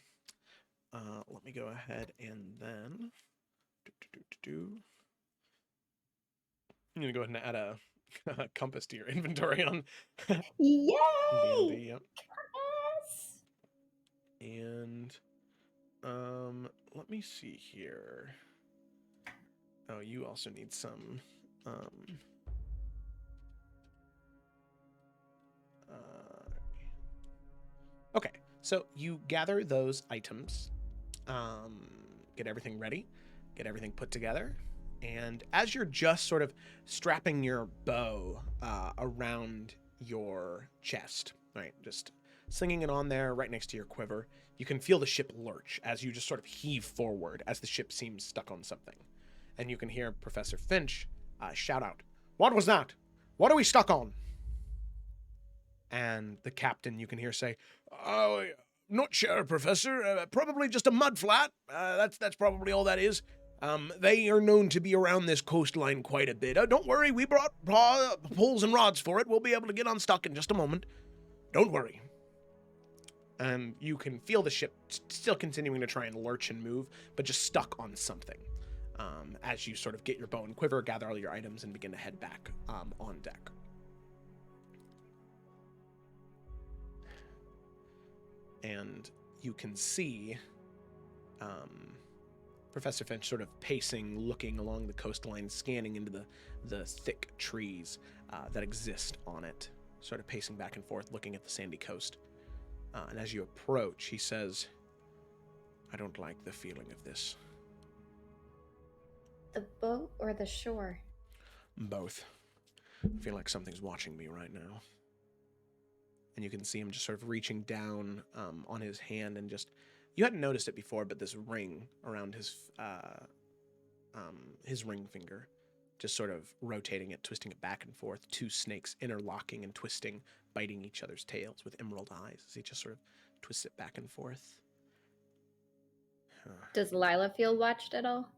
Let me go ahead and then... I'm going to go ahead and add a compass to your inventory on Yay! D&D, yep. Yes! And let me see here. Oh, you also need some okay, so you gather those items, get everything ready, get everything put together, and as you're just sort of strapping your bow around your chest, right, just slinging it on there right next to your quiver, you can feel the ship lurch as you just sort of heave forward as the ship seems stuck on something. And you can hear Professor Finch shout out, "What was that? What are we stuck on?" And the captain, you can hear say, "Oh, not sure, Professor. Probably just a mud flat. That's probably all that is. They are known to be around this coastline quite a bit. Don't worry, we brought poles and rods for it. We'll be able to get unstuck in just a moment. Don't worry." And you can feel the ship still continuing to try and lurch and move, but just stuck on something. As you sort of get your bow and quiver, gather all your items, and begin to head back on deck. And you can see Professor Finch sort of pacing, looking along the coastline, scanning into the thick trees that exist on it, sort of pacing back and forth, looking at the sandy coast. And as you approach, he says, "I don't like the feeling of this." The boat or the shore? Both. I feel like something's watching me right now. And you can see him just sort of reaching down on his hand and just... You hadn't noticed it before, but this ring around his ring finger, just sort of rotating it, twisting it back and forth, two snakes interlocking and twisting, biting each other's tails with emerald eyes as he just sort of twists it back and forth. Does Lila feel watched at all?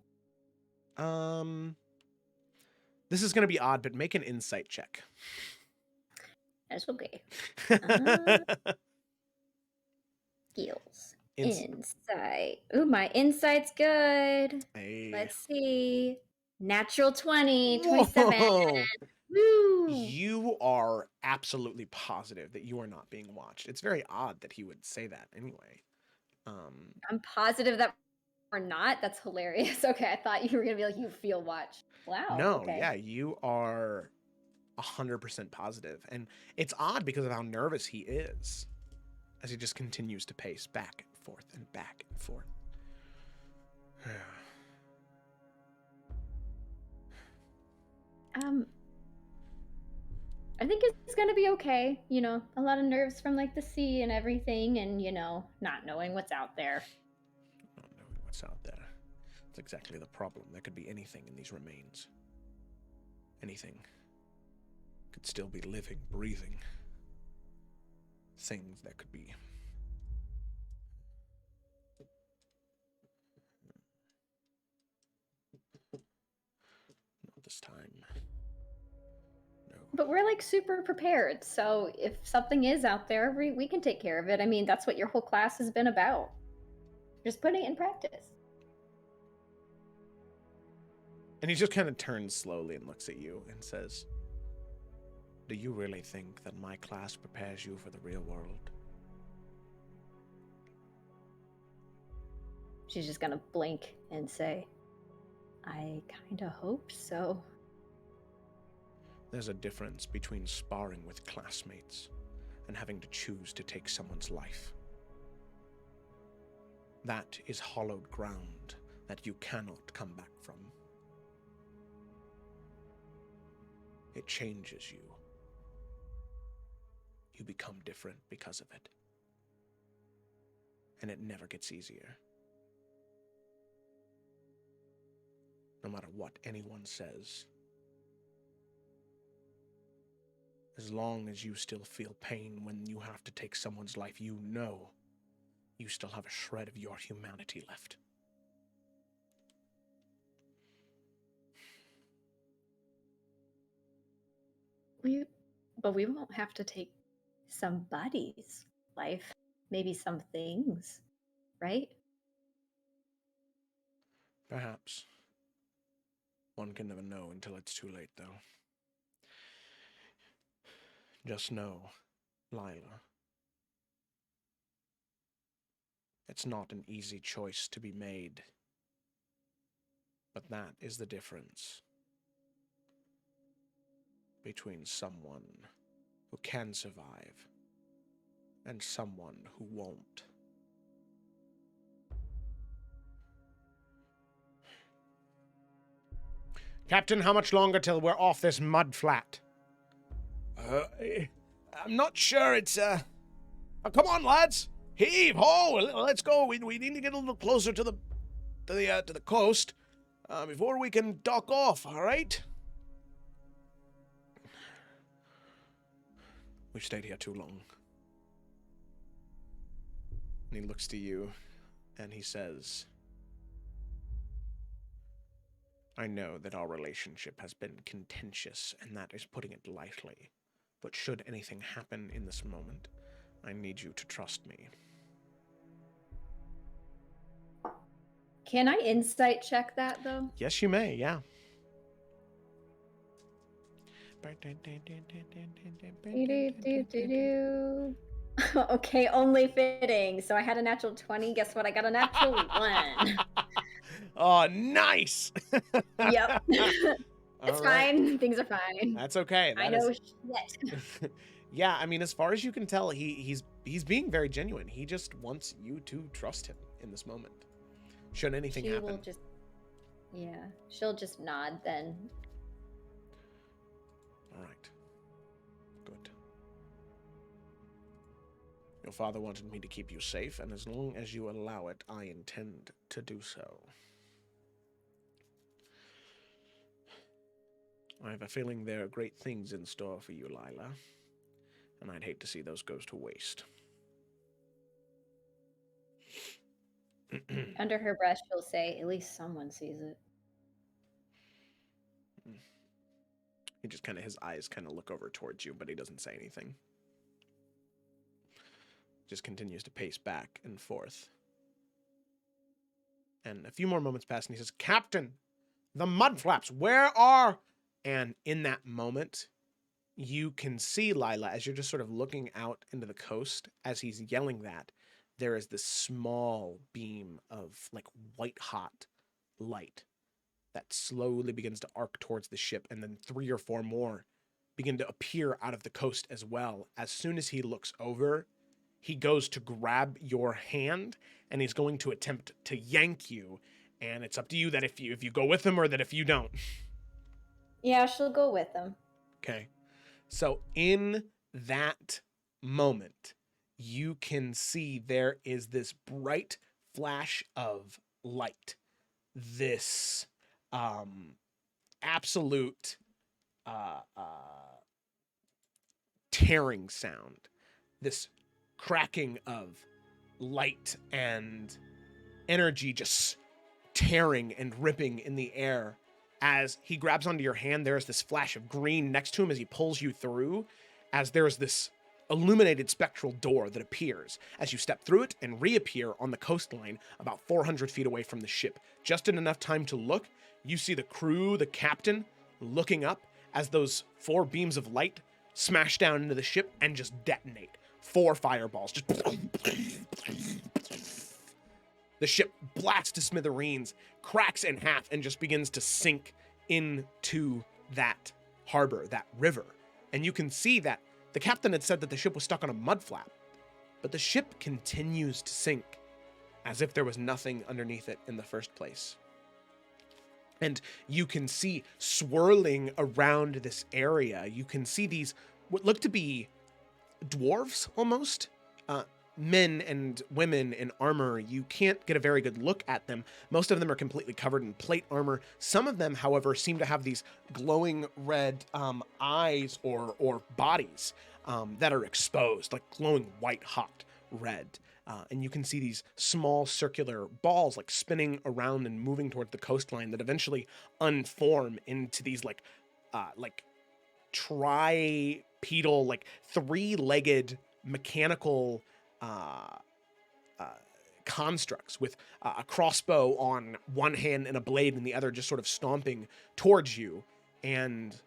This is going to be odd, but make an insight check. That's okay. Skills. Ins- Insight. Ooh, my insight's good. Hey. Let's see. Natural 20, 27. Whoa! Woo! You are absolutely positive that you are not being watched. It's very odd that he would say that anyway. I'm positive that we're not. That's hilarious. Okay, I thought you were gonna be like, you feel watched. Wow. No, Okay. yeah, you are 100% positive. And it's odd because of how nervous he is as he just continues to pace back and forth and back and forth. I think it's gonna be okay. You know, a lot of nerves from like the sea and everything, and not knowing what's out there. Not knowing what's out there. That's exactly the problem. There could be anything in these remains. Anything. Could still be living, breathing. Things that could be. Not this time. No. But we're like super prepared, so if something is out there, we can take care of it. I mean, that's what your whole class has been about. Just putting it in practice. And he just kind of turns slowly and looks at you and says, "Do you really think that my class prepares you for the real world?" She's just gonna blink and say, I kinda hope so. There's a difference between sparring with classmates and having to choose to take someone's life. That is hallowed ground that you cannot come back from. It changes you. You become different because of it. And it never gets easier. No matter what anyone says. As long as you still feel pain when you have to take someone's life, you know you still have a shred of your humanity left. But we won't have to take somebody's life. Maybe some things, right? Perhaps. One can never know until it's too late, though. Just know, Lila, it's not an easy choice to be made. But that is the difference between someone who can survive and someone who won't. Captain, how much longer till we're off this mud flat? I'm not sure. It's, oh, come on, lads. Heave ho. Let's go. We need to get a little closer to the coast before we can dock off, all right? We've stayed here too long. And he looks to you and he says, I know that our relationship has been contentious, and that is putting it lightly. But should anything happen in this moment, I need you to trust me. Can I insight check that, though? Yes, you may, yeah. Okay, only fitting. So I had a natural 20. Guess what? I got a natural 1. Oh, nice! Yep. It's All right. fine. Things are fine. That's okay. I know shit. Yeah, I mean, as far as you can tell, he's being very genuine. He just wants you to trust him in this moment. Should anything happen. Will just, yeah, she'll just nod then. All right. Good. Your father wanted me to keep you safe, and as long as you allow it, I intend to do so. I have a feeling there are great things in store for you, Lila, and I'd hate to see those go to waste. Under her breath, she'll say, at least someone sees it. He just kind of, his eyes kind of look over towards you, but he doesn't say anything. Just continues to pace back and forth. And a few more moments pass, and he says, Captain, the mudflaps, where are... And in that moment, you can see, Lila, as you're just sort of looking out into the coast, as he's yelling that, there is this small beam of, like, white-hot light that slowly begins to arc towards the ship, and then 3 or 4 more begin to appear out of the coast as well. As soon as he looks over, he goes to grab your hand, and he's going to attempt to yank you, and it's up to you that if you go with him or that if you don't. Yeah, she'll go with him. Okay. So in that moment, you can see there is this bright flash of light. This absolute tearing sound. This cracking of light and energy just tearing and ripping in the air. As he grabs onto your hand, there's this flash of green next to him as he pulls you through, as there's this illuminated spectral door that appears as you step through it and reappear on the coastline about 400 feet away from the ship. Just in enough time to look, you see the crew, the captain, looking up as those 4 beams of light smash down into the ship and just detonate. 4 fireballs. Just... The ship blasts to smithereens, cracks in half, and just begins to sink into that harbor, that river. And you can see that the captain had said that the ship was stuck on a mud flap, but the ship continues to sink as if there was nothing underneath it in the first place. And you can see swirling around this area, you can see these, what look to be dwarves almost, men and women in armor. You can't get a very good look at them. Most of them are completely covered in plate armor. Some of them, however, seem to have these glowing red eyes or bodies that are exposed, like glowing white hot red. And you can see these small circular balls like spinning around and moving towards the coastline that eventually unform into these like tripedal, like 3-legged mechanical constructs with a crossbow on one hand and a blade in the other, just sort of stomping towards you. And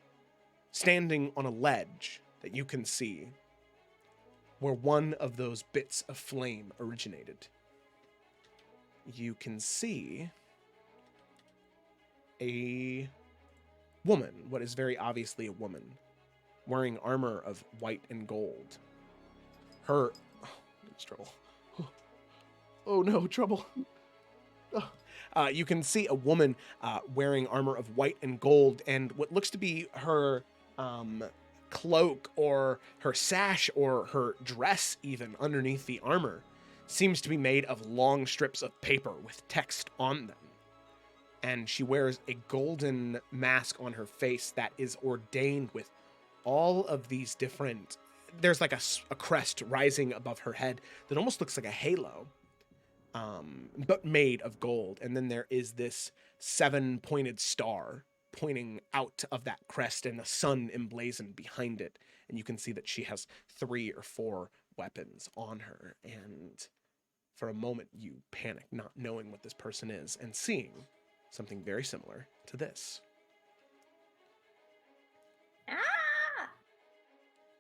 standing on a ledge that you can see where one of those bits of flame originated, you can see a woman, what is very obviously a woman, wearing armor of white and gold. Her... It's trouble. Oh no, trouble. You can see a woman wearing armor of white and gold, and what looks to be her cloak or her sash or her dress even underneath the armor seems to be made of long strips of paper with text on them. And she wears a golden mask on her face that is ordained with all of these different... There's like a crest rising above her head that almost looks like a halo, but made of gold. And then there is this 7-pointed star pointing out of that crest and a sun emblazoned behind it. And you can see that she has 3 or 4 weapons on her. And for a moment, you panic, not knowing what this person is and seeing something very similar to this.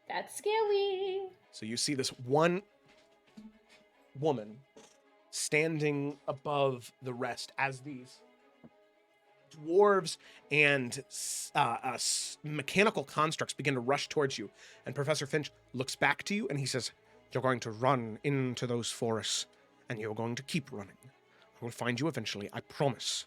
That's scary. So you see this one woman standing above the rest as these dwarves and mechanical constructs begin to rush towards you. And Professor Finch looks back to you and he says, "You're going to run into those forests and you're going to keep running. I will find you eventually, I promise.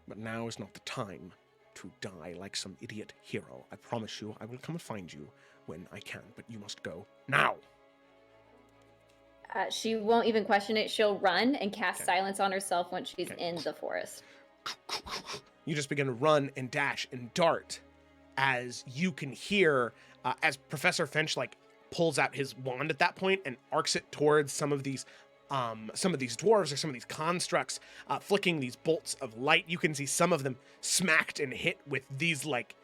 But now is not the time to die like some idiot hero. I promise you I will come and find you when I can, but you must go now." She won't even question it. She'll run and cast silence on herself once she's in the forest. You just begin to run and dash and dart as you can hear, as Professor Finch like pulls out his wand at that point and arcs it towards some of these dwarves or some of these constructs, flicking these bolts of light. You can see some of them smacked and hit with these like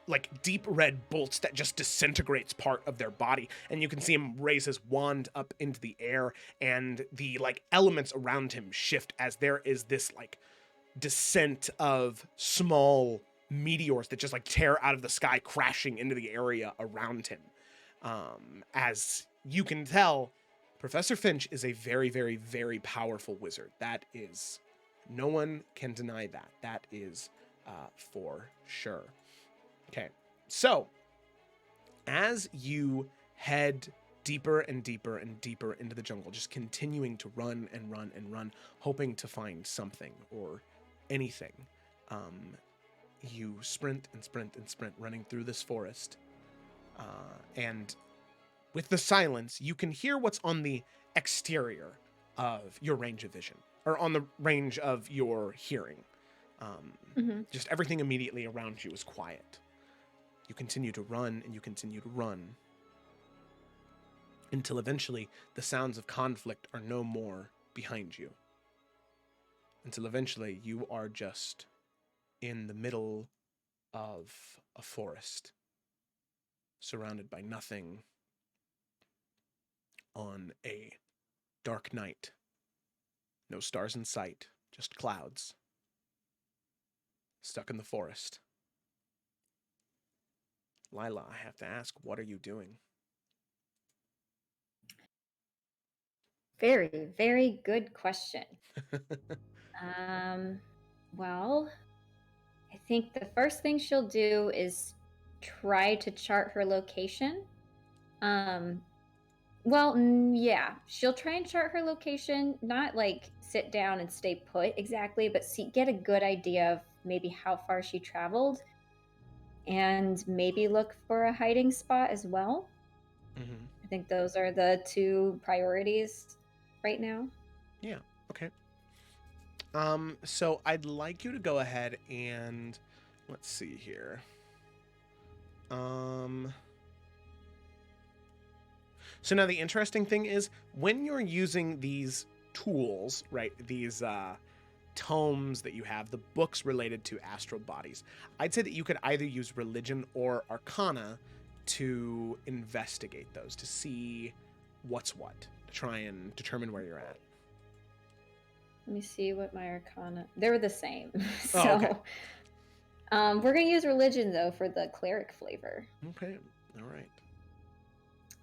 like deep red bolts that just disintegrates part of their body, and you can see him raise his wand up into the air, and the like elements around him shift as there is this like descent of small meteors that just like tear out of the sky, crashing into the area around him. As you can tell, Professor Finch is a very, very, very powerful wizard. That is, no one can deny that. That is for sure. Okay, so as you head deeper and deeper and deeper into the jungle, just continuing to run and run and run, hoping to find something or anything, you sprint and sprint and sprint, running through this forest. And with the silence, you can hear what's on the exterior of your range of vision, or on the range of your hearing. Just everything immediately around you is quiet. You continue to run and you continue to run until eventually the sounds of conflict are no more behind you. Until eventually you are just in the middle of a forest, surrounded by nothing, on a dark night. No stars in sight, just clouds. Stuck in the forest. Lila, I have to ask, what are you doing? Very, very good question. Well, I think the first thing she'll do is try to chart her location. Yeah, she'll try and chart her location, not like sit down and stay put exactly, but get a good idea of maybe how far she traveled, and maybe look for a hiding spot as well. I think those are the two priorities right now. Yeah, okay. So I'd like you to go ahead and let's see here. So now the interesting thing is when you're using these tools, right? These tomes that you have, the books related to astral bodies, I'd say that you could either use religion or arcana to investigate those, to see what's what, to try and determine where you're at. Let me see what my arcana... They're the same. So, Oh, okay. We're going to use religion, though, for the cleric flavor. Okay, all right.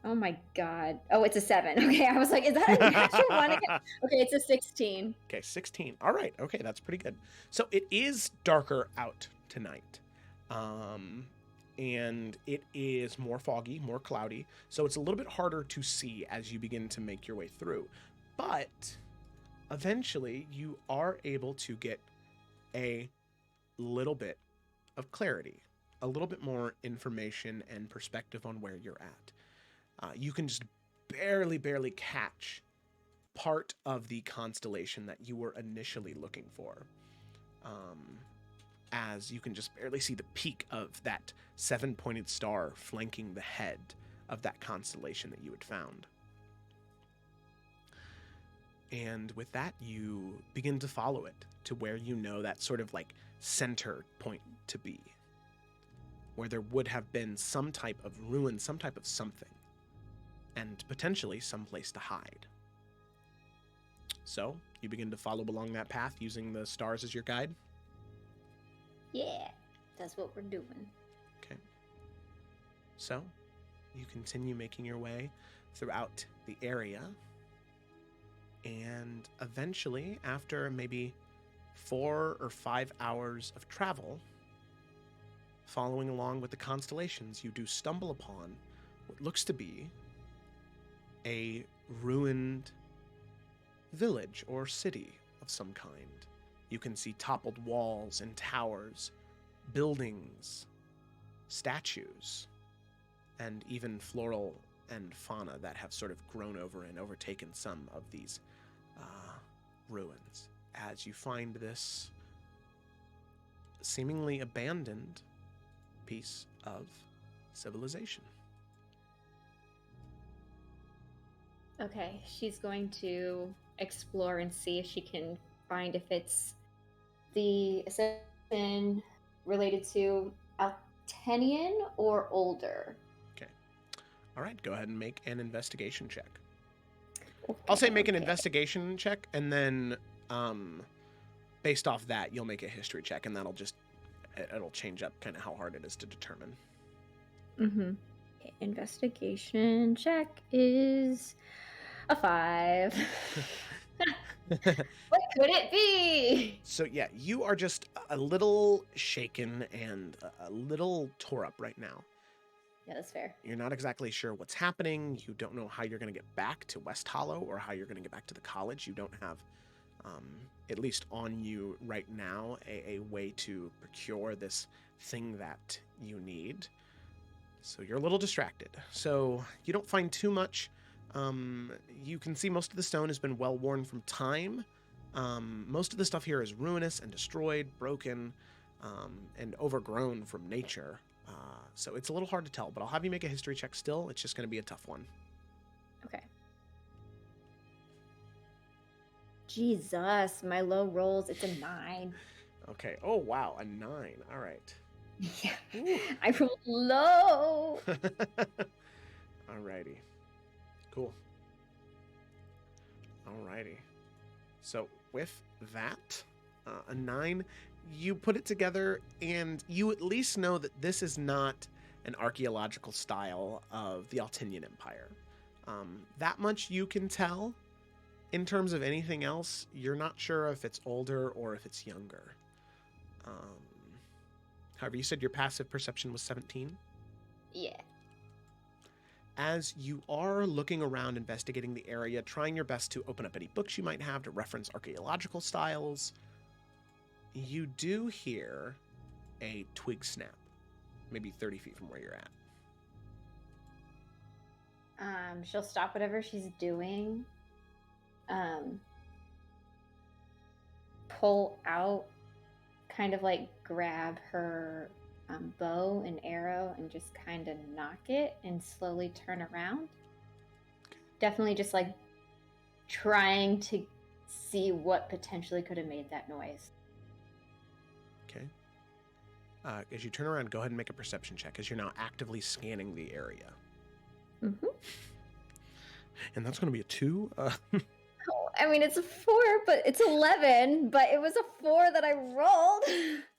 Oh my god. Oh, it's a 7. Okay, I was like, is that a natural one again? Okay, it's a 16. Okay, 16. All right. Okay, that's pretty good. So it is darker out tonight. And it is more foggy, more cloudy. So it's a little bit harder to see as you begin to make your way through. But eventually you are able to get a little bit of clarity, a little bit more information and perspective on where you're at. You can just barely catch part of the constellation that you were initially looking for. As you can just barely see the peak of that 7-pointed star flanking the head of that constellation that you had found. And with that, you begin to follow it to where you know that sort of like center point to be, where there would have been some type of ruin, some type of something, and potentially some place to hide. So you begin to follow along that path using the stars as your guide. Yeah, that's what we're doing. Okay. So you continue making your way throughout the area, and eventually, after maybe 4 or 5 hours of travel, following along with the constellations, you do stumble upon what looks to be a ruined village or city of some kind. You can see toppled walls and towers, buildings, statues, and even floral and fauna that have sort of grown over and overtaken some of these ruins. As you find this seemingly abandoned piece of civilization. Okay, she's going to explore and see if she can find if it's the assassin related to Tenian or older. Okay. All right, go ahead and make an investigation check. I'll say Okay, make an okay. investigation check, and then based off that, you'll make a history check, and it'll change up kind of how hard it is to determine. Mm-hmm. Okay, investigation check is a 5. What could it be? So yeah, you are just a little shaken and a little tore up right now. Yeah, that's fair. You're not exactly sure what's happening. You don't know how you're going to get back to West Hollow or how you're going to get back to the college. You don't have, at least on you right now, a way to procure this thing that you need. So you're a little distracted. So you don't find too much. You can see most of the stone has been well worn from time. Most of the stuff here is ruinous and destroyed, broken, and overgrown from nature. So it's a little hard to tell, but I'll have you make a history check still. It's just going to be a tough one. Okay. Jesus, my low rolls, it's a 9. Okay. Oh, wow. A 9. All right. Yeah. Ooh. I rolled low. Alrighty. Cool. Alrighty. So with that, a 9, you put it together, and you at least know that this is not an archaeological style of the Altinian Empire. That much you can tell. In terms of anything else, you're not sure if it's older or if it's younger. However, you said your passive perception was 17? Yeah. As you are looking around, investigating the area, trying your best to open up any books you might have to reference archaeological styles, you do hear a twig snap, maybe 30 feet from where you're at. She'll stop whatever she's doing. Pull out, kind of like grab her bow and arrow and just kind of knock it and slowly turn around. Definitely just like trying to see what potentially could have made that noise. Okay. As you turn around, go ahead and make a perception check as you're now actively scanning the area. Mm-hmm. And that's going to be a 2. I mean, it's a 4, but it's 11, but it was a 4 that I rolled.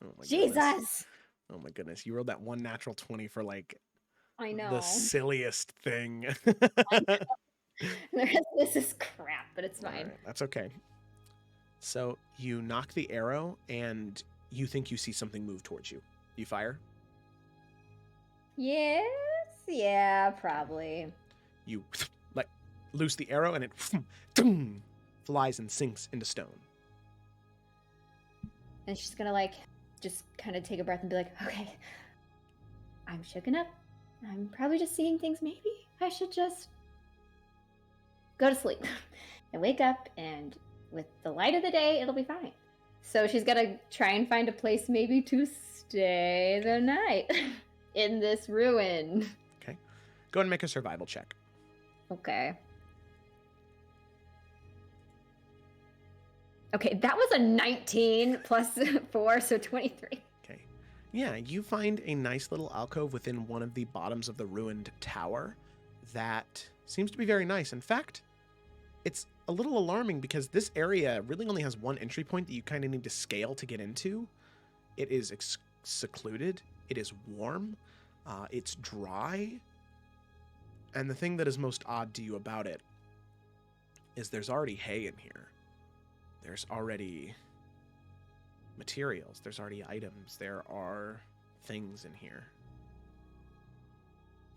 Oh my Jesus. Goodness. Oh my goodness. You rolled that one natural 20 for like I know. the silliest thing. The rest of this is crap, but it's All fine. right, that's okay. So you knock the arrow and you think you see something move towards you. You fire? Yes, yeah, probably. You like loose the arrow and it flies and sinks into stone. And she's gonna like just kind of take a breath and be like, okay, I'm shooken up. I'm probably just seeing things. Maybe I should just go to sleep and wake up, and with the light of the day, it'll be fine. So she's gonna try and find a place maybe to stay the night in this ruin. Okay. Go ahead and make a survival check. Okay. Okay, that was a 19 plus 4, so 23. Okay. Yeah, you find a nice little alcove within one of the bottoms of the ruined tower that seems to be very nice. In fact, it's a little alarming because this area really only has one entry point that you kind of need to scale to get into. It is secluded. It is warm. It's dry. And the thing that is most odd to you about it is there's already hay in here. There's already materials. There's already items. There are things in here.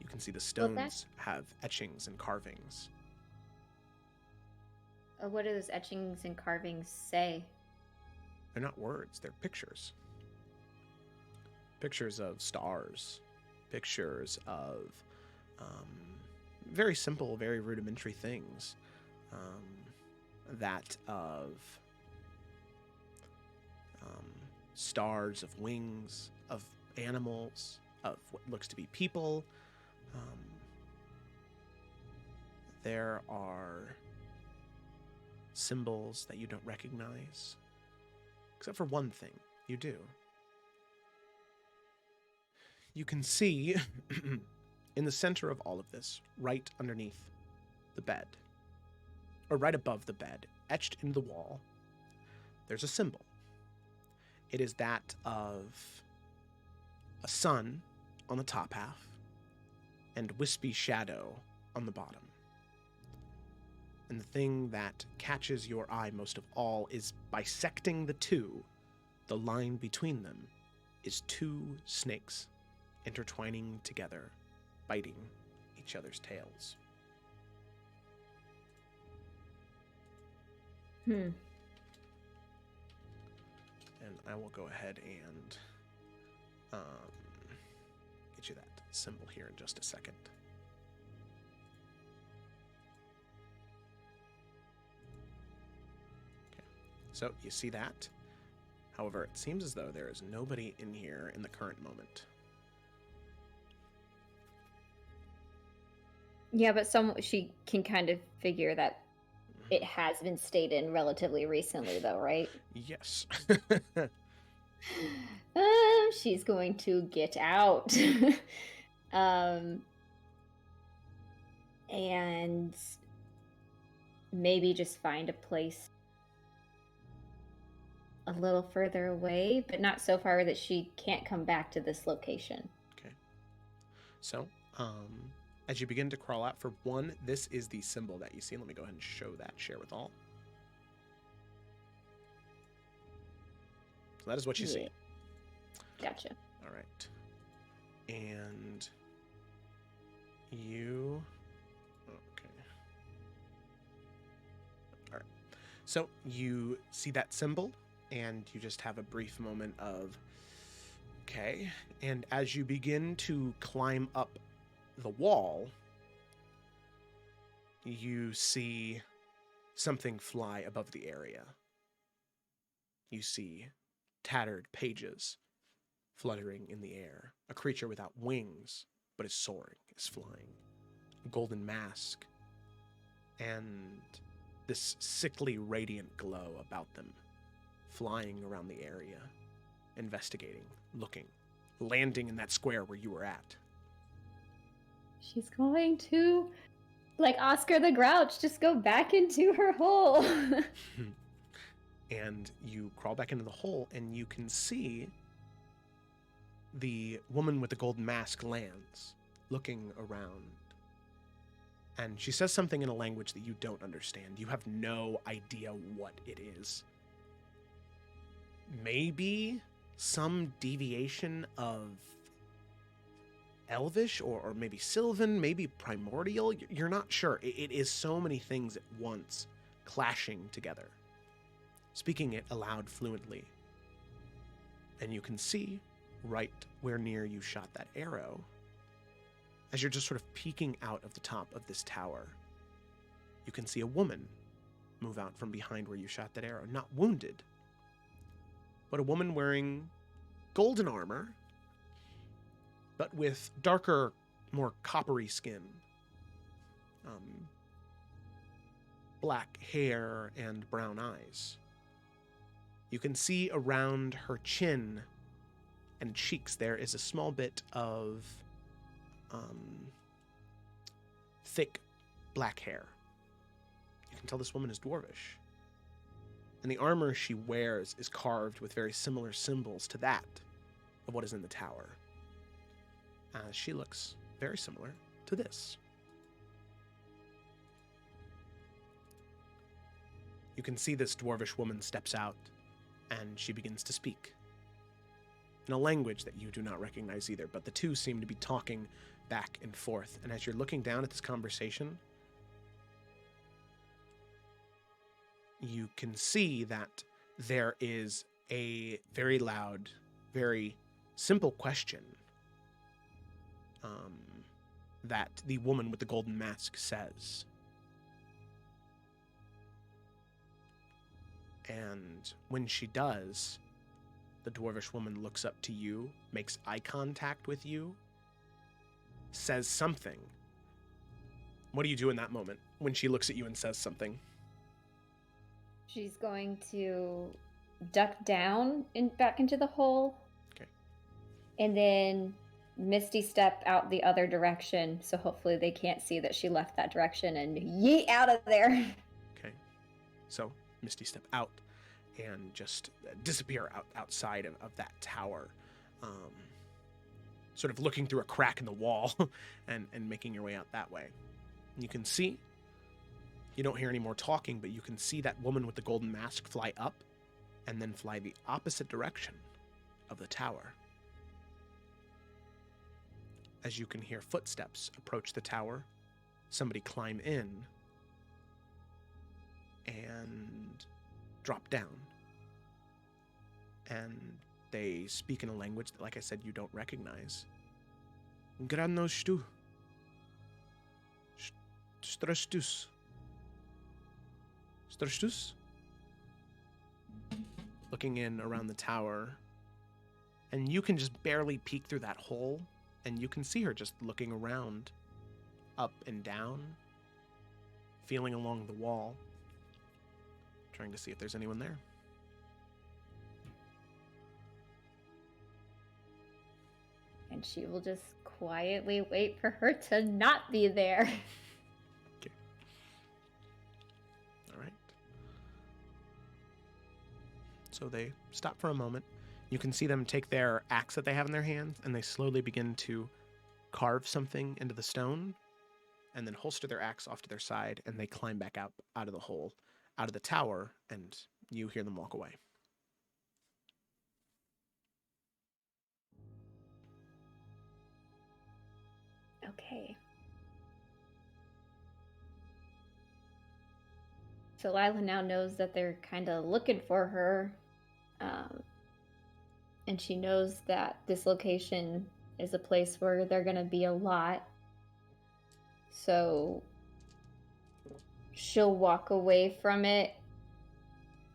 You can see the stones have etchings and carvings. What do those etchings and carvings say? They're not words, they're pictures. Pictures of stars. Pictures of very simple, very rudimentary things. That of stars, of wings, of animals, of what looks to be people. There are symbols that you don't recognize, except for one thing you do. you can see in the center of all of this, right underneath the bed, or right above the bed, etched into the wall, there's a symbol. It is that of a sun on the top half and wispy shadow on the bottom. And the thing that catches your eye most of all is bisecting the two, the line between them is two snakes intertwining together, biting each other's tails. And I will go ahead and get you that symbol here in just a second. Okay, so you see that. However, it seems as though there is nobody in here in the current moment. Yeah, but she can kind of figure that it has been stayed in relatively recently, though, right? Yes. She's going to get out. And maybe just find a place a little further away, but not so far that she can't come back to this location. Okay. So, as you begin to crawl out, for one, this is the symbol that you see. Let me go ahead and show that, share with all. So that is what you see. Gotcha. All right. And you... Okay. All right. So you see that symbol, and you just have a brief moment of, okay. And as you begin to climb up the wall, you see something fly above the area. You see tattered pages fluttering in the air. A creature without wings, but is soaring, is flying. A golden mask, and this sickly radiant glow about them, flying around the area, investigating, looking, landing in that square where you were at. She's going to, like Oscar the Grouch, just go back into her hole. And you crawl back into the hole, and you can see the woman with the golden mask lands, looking around. And she says something in a language that you don't understand. You have no idea what it is. Maybe some deviation of Elvish, or maybe Sylvan, maybe Primordial. You're not sure. It is so many things at once, clashing together, speaking it aloud fluently. And you can see, right where near you shot that arrow, as you're just sort of peeking out of the top of this tower, you can see a woman move out from behind where you shot that arrow. Not wounded, but a woman wearing golden armor, but with darker, more coppery skin. Black hair and brown eyes. You can see around her chin and cheeks there is a small bit of thick black hair. You can tell this woman is dwarvish. And the armor she wears is carved with very similar symbols to that of what is in the tower. She looks very similar to this. You can see this dwarvish woman steps out, and she begins to speak in a language that you do not recognize either, but the two seem to be talking back and forth. And as you're looking down at this conversation, you can see that there is a very loud, very simple question that the woman with the golden mask says. And when she does, the dwarvish woman looks up to you, makes eye contact with you, says something. What do you do in that moment when she looks at you and says something? She's going to duck down back into the hole. Okay. And then Misty step out the other direction, so hopefully they can't see that she left that direction, and yeet out of there. Okay. So, Misty step out and just disappear outside of that tower. Sort of looking through a crack in the wall and making your way out that way. You can see, you don't hear any more talking, but you can see that woman with the golden mask fly up and then fly the opposite direction of the tower. As you can hear footsteps approach the tower, somebody climb in and drop down. And they speak in a language that, like I said, you don't recognize. Grano stu. Strastus. Strastus? Looking in around the tower, and you can just barely peek through that hole, and you can see her just looking around, up and down, feeling along the wall, trying to see if there's anyone there. And she will just quietly wait for her to not be there. Okay. All right. So they stop for a moment. You can see them take their axe that they have in their hands, and they slowly begin to carve something into the stone, and then holster their axe off to their side, and they climb back out of the hole, out of the tower, and you hear them walk away. Okay. So Lila now knows that they're kind of looking for her. And she knows that this location is a place where they're going to be a lot. So she'll walk away from it,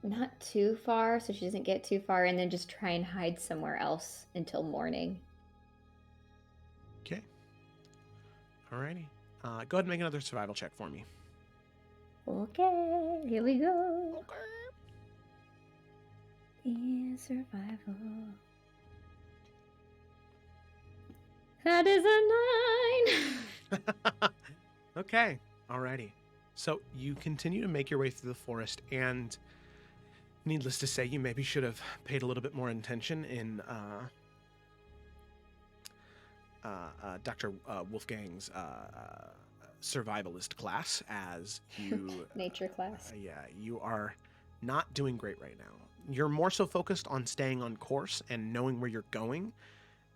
not too far, so she doesn't get too far, and then just try and hide somewhere else until morning. Okay. Alrighty. Go ahead and make another survival check for me. Okay, here we go. Okay. Yeah, survival. That is a 9. Okay. Alrighty. So you continue to make your way through the forest, and needless to say, you maybe should have paid a little bit more attention in Dr. Wolfgang's survivalist class, as you Nature class. you are not doing great right now. You're more so focused on staying on course and knowing where you're going,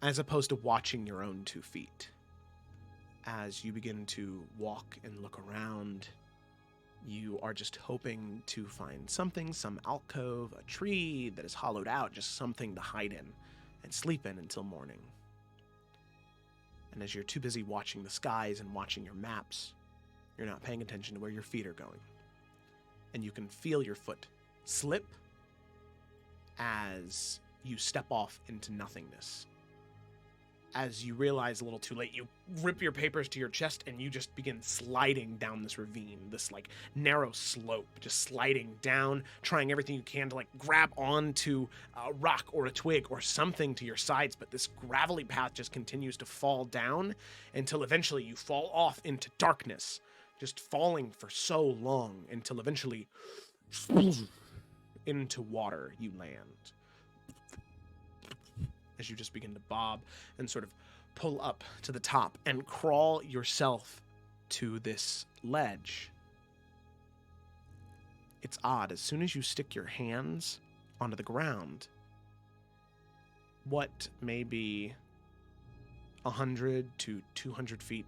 as opposed to watching your own 2 feet. As you begin to walk and look around, you are just hoping to find something, some alcove, a tree that is hollowed out, just something to hide in and sleep in until morning. And as you're too busy watching the skies and watching your maps, you're not paying attention to where your feet are going. And you can feel your foot slip as you step off into nothingness. As you realize a little too late, you rip your papers to your chest and you just begin sliding down this ravine, this like narrow slope, just sliding down, trying everything you can to like grab onto a rock or a twig or something to your sides, but this gravelly path just continues to fall down until eventually you fall off into darkness, just falling for so long until eventually into water you land. As you just begin to bob and sort of pull up to the top and crawl yourself to this ledge. It's odd, as soon as you stick your hands onto the ground, what may be 100 to 200 feet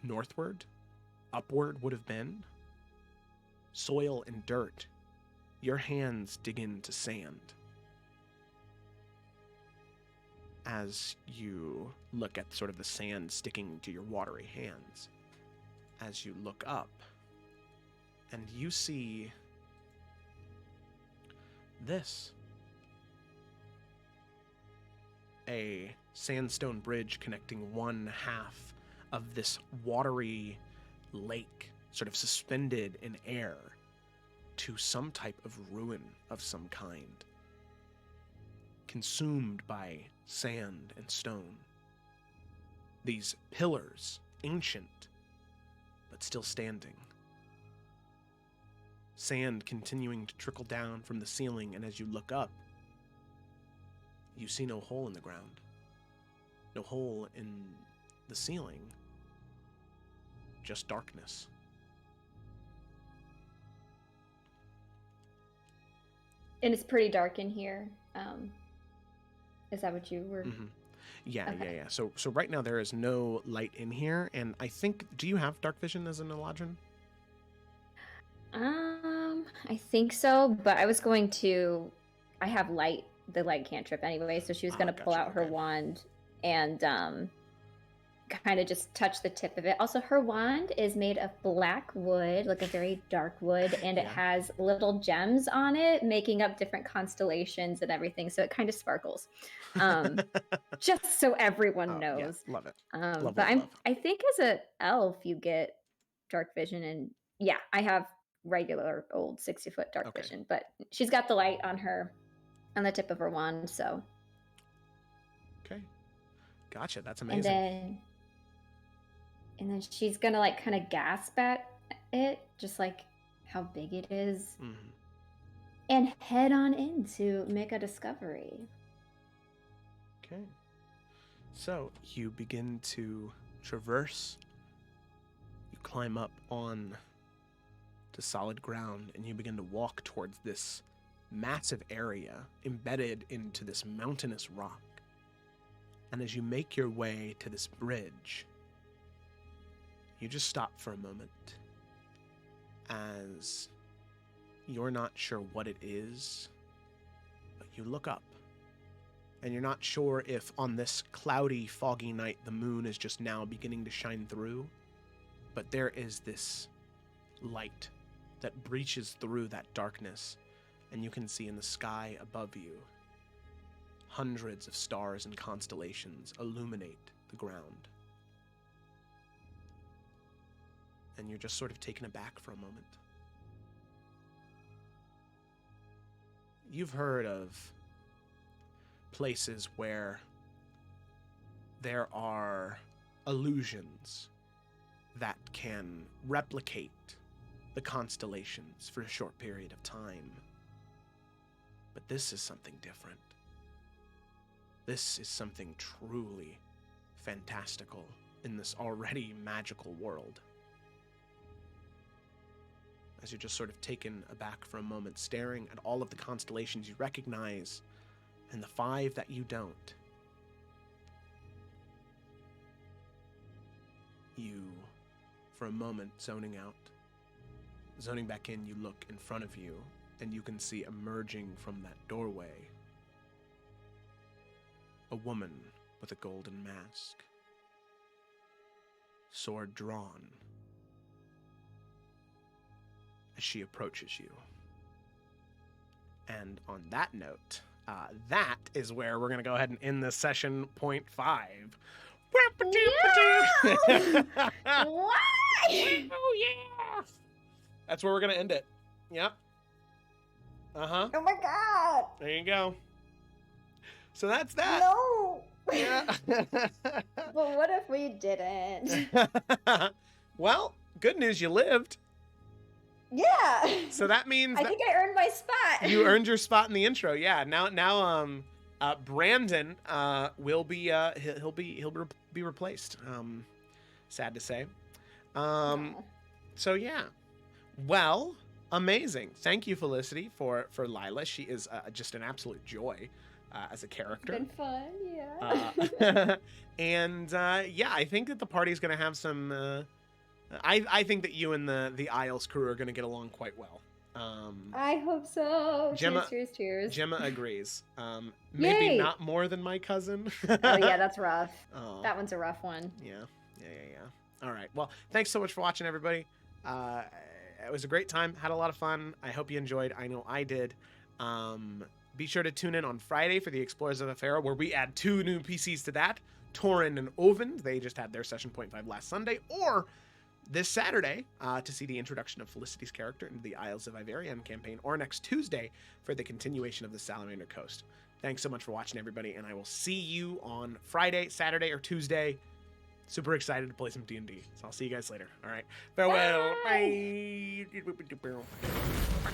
northward, upward would have been soil and dirt. Your hands dig into sand. As you look at sort of the sand sticking to your watery hands, as you look up, and you see this. A sandstone bridge connecting one half of this watery lake, sort of suspended in air, to some type of ruin of some kind, consumed by sand and stone. These pillars, ancient, but still standing. Sand continuing to trickle down from the ceiling, and as you look up, you see no hole in the ground. No hole in the ceiling. Just darkness. And it's pretty dark in here. Is that what you were? Mm-hmm. Yeah, Okay. yeah. So right now there is no light in here, and I think, do you have dark vision as an Eladrin? I think so, but I was going to. I have the light cantrip anyway, so she was going to pull Gotcha, out her okay. wand and kind of just touch the tip of it. Also, her wand is made of black wood, like a very dark wood, and it Yeah. has little gems on it, making up different constellations and everything. So it kind of sparkles. Just so everyone Yeah, knows. love it. But love. I think as an elf, you get dark vision, and yeah, I have regular old 60-foot dark Okay. vision, but she's got the light on the tip of her wand, so. Okay. Gotcha, that's And amazing. then she's gonna like kind of gasp at it, just like how big it is, Mhm. and head on in to make a discovery. Okay. So you begin to traverse. You climb up on to solid ground, and you begin to walk towards this massive area embedded into this mountainous rock. And as you make your way to this bridge, you just stop for a moment as you're not sure what it is, but you look up. And you're not sure if on this cloudy, foggy night the moon is just now beginning to shine through, but there is this light that breaches through that darkness, and you can see in the sky above you hundreds of stars and constellations illuminate the ground. And you're just sort of taken aback for a moment. You've heard of places where there are illusions that can replicate the constellations for a short period of time. But this is something different. This is something truly fantastical in this already magical world. As you're just sort of taken aback for a moment, staring at all of the constellations you recognize and the 5 that you don't, you, for a moment, zoning out, zoning back in, you look in front of you, and you can see emerging from that doorway a woman with a golden mask, sword drawn, as she approaches you. And on that note, that is where we're going to go ahead and end this session point 5. No! Why? Oh, yeah! That's where we're going to end it. Yep. Uh-huh. Oh my god! There you go. So that's that. No! Yeah. But what if we didn't? Well, good news, you lived. Yeah! So that means I that think I earned my spot. you earned your spot in the intro. Yeah. Now, Brandon will be he'll be replaced. Sad to say. Aw. So yeah. Well, amazing. Thank you, Felicity, for Lila. She is just an absolute joy as a character. Been fun, yeah. And yeah, I think that the party's going to have some. I think that you and the Isles crew are going to get along quite well. I hope so. Gemma- Cheers. Gemma agrees. Maybe Yay! not more than my cousin. Oh yeah, that's rough. Oh, That one's a rough one. yeah. All right. Well, thanks so much for watching, everybody. It was a great time. Had a lot of fun. I hope you enjoyed. I know I did. Be sure to tune in on Friday for the Explorers of Ephera, where we add 2 new PCs to that. Torin and Oven. They just had their session 0.5 last Sunday. Or this Saturday to see the introduction of Felicity's character into the Isles of Iverion campaign. Or next Tuesday for the continuation of the Salamander Coast. Thanks so much for watching, everybody. And I will see you on Friday, Saturday, or Tuesday. Super excited to play some D&D. So I'll see you guys later. All right. Farewell. Bye. Bye.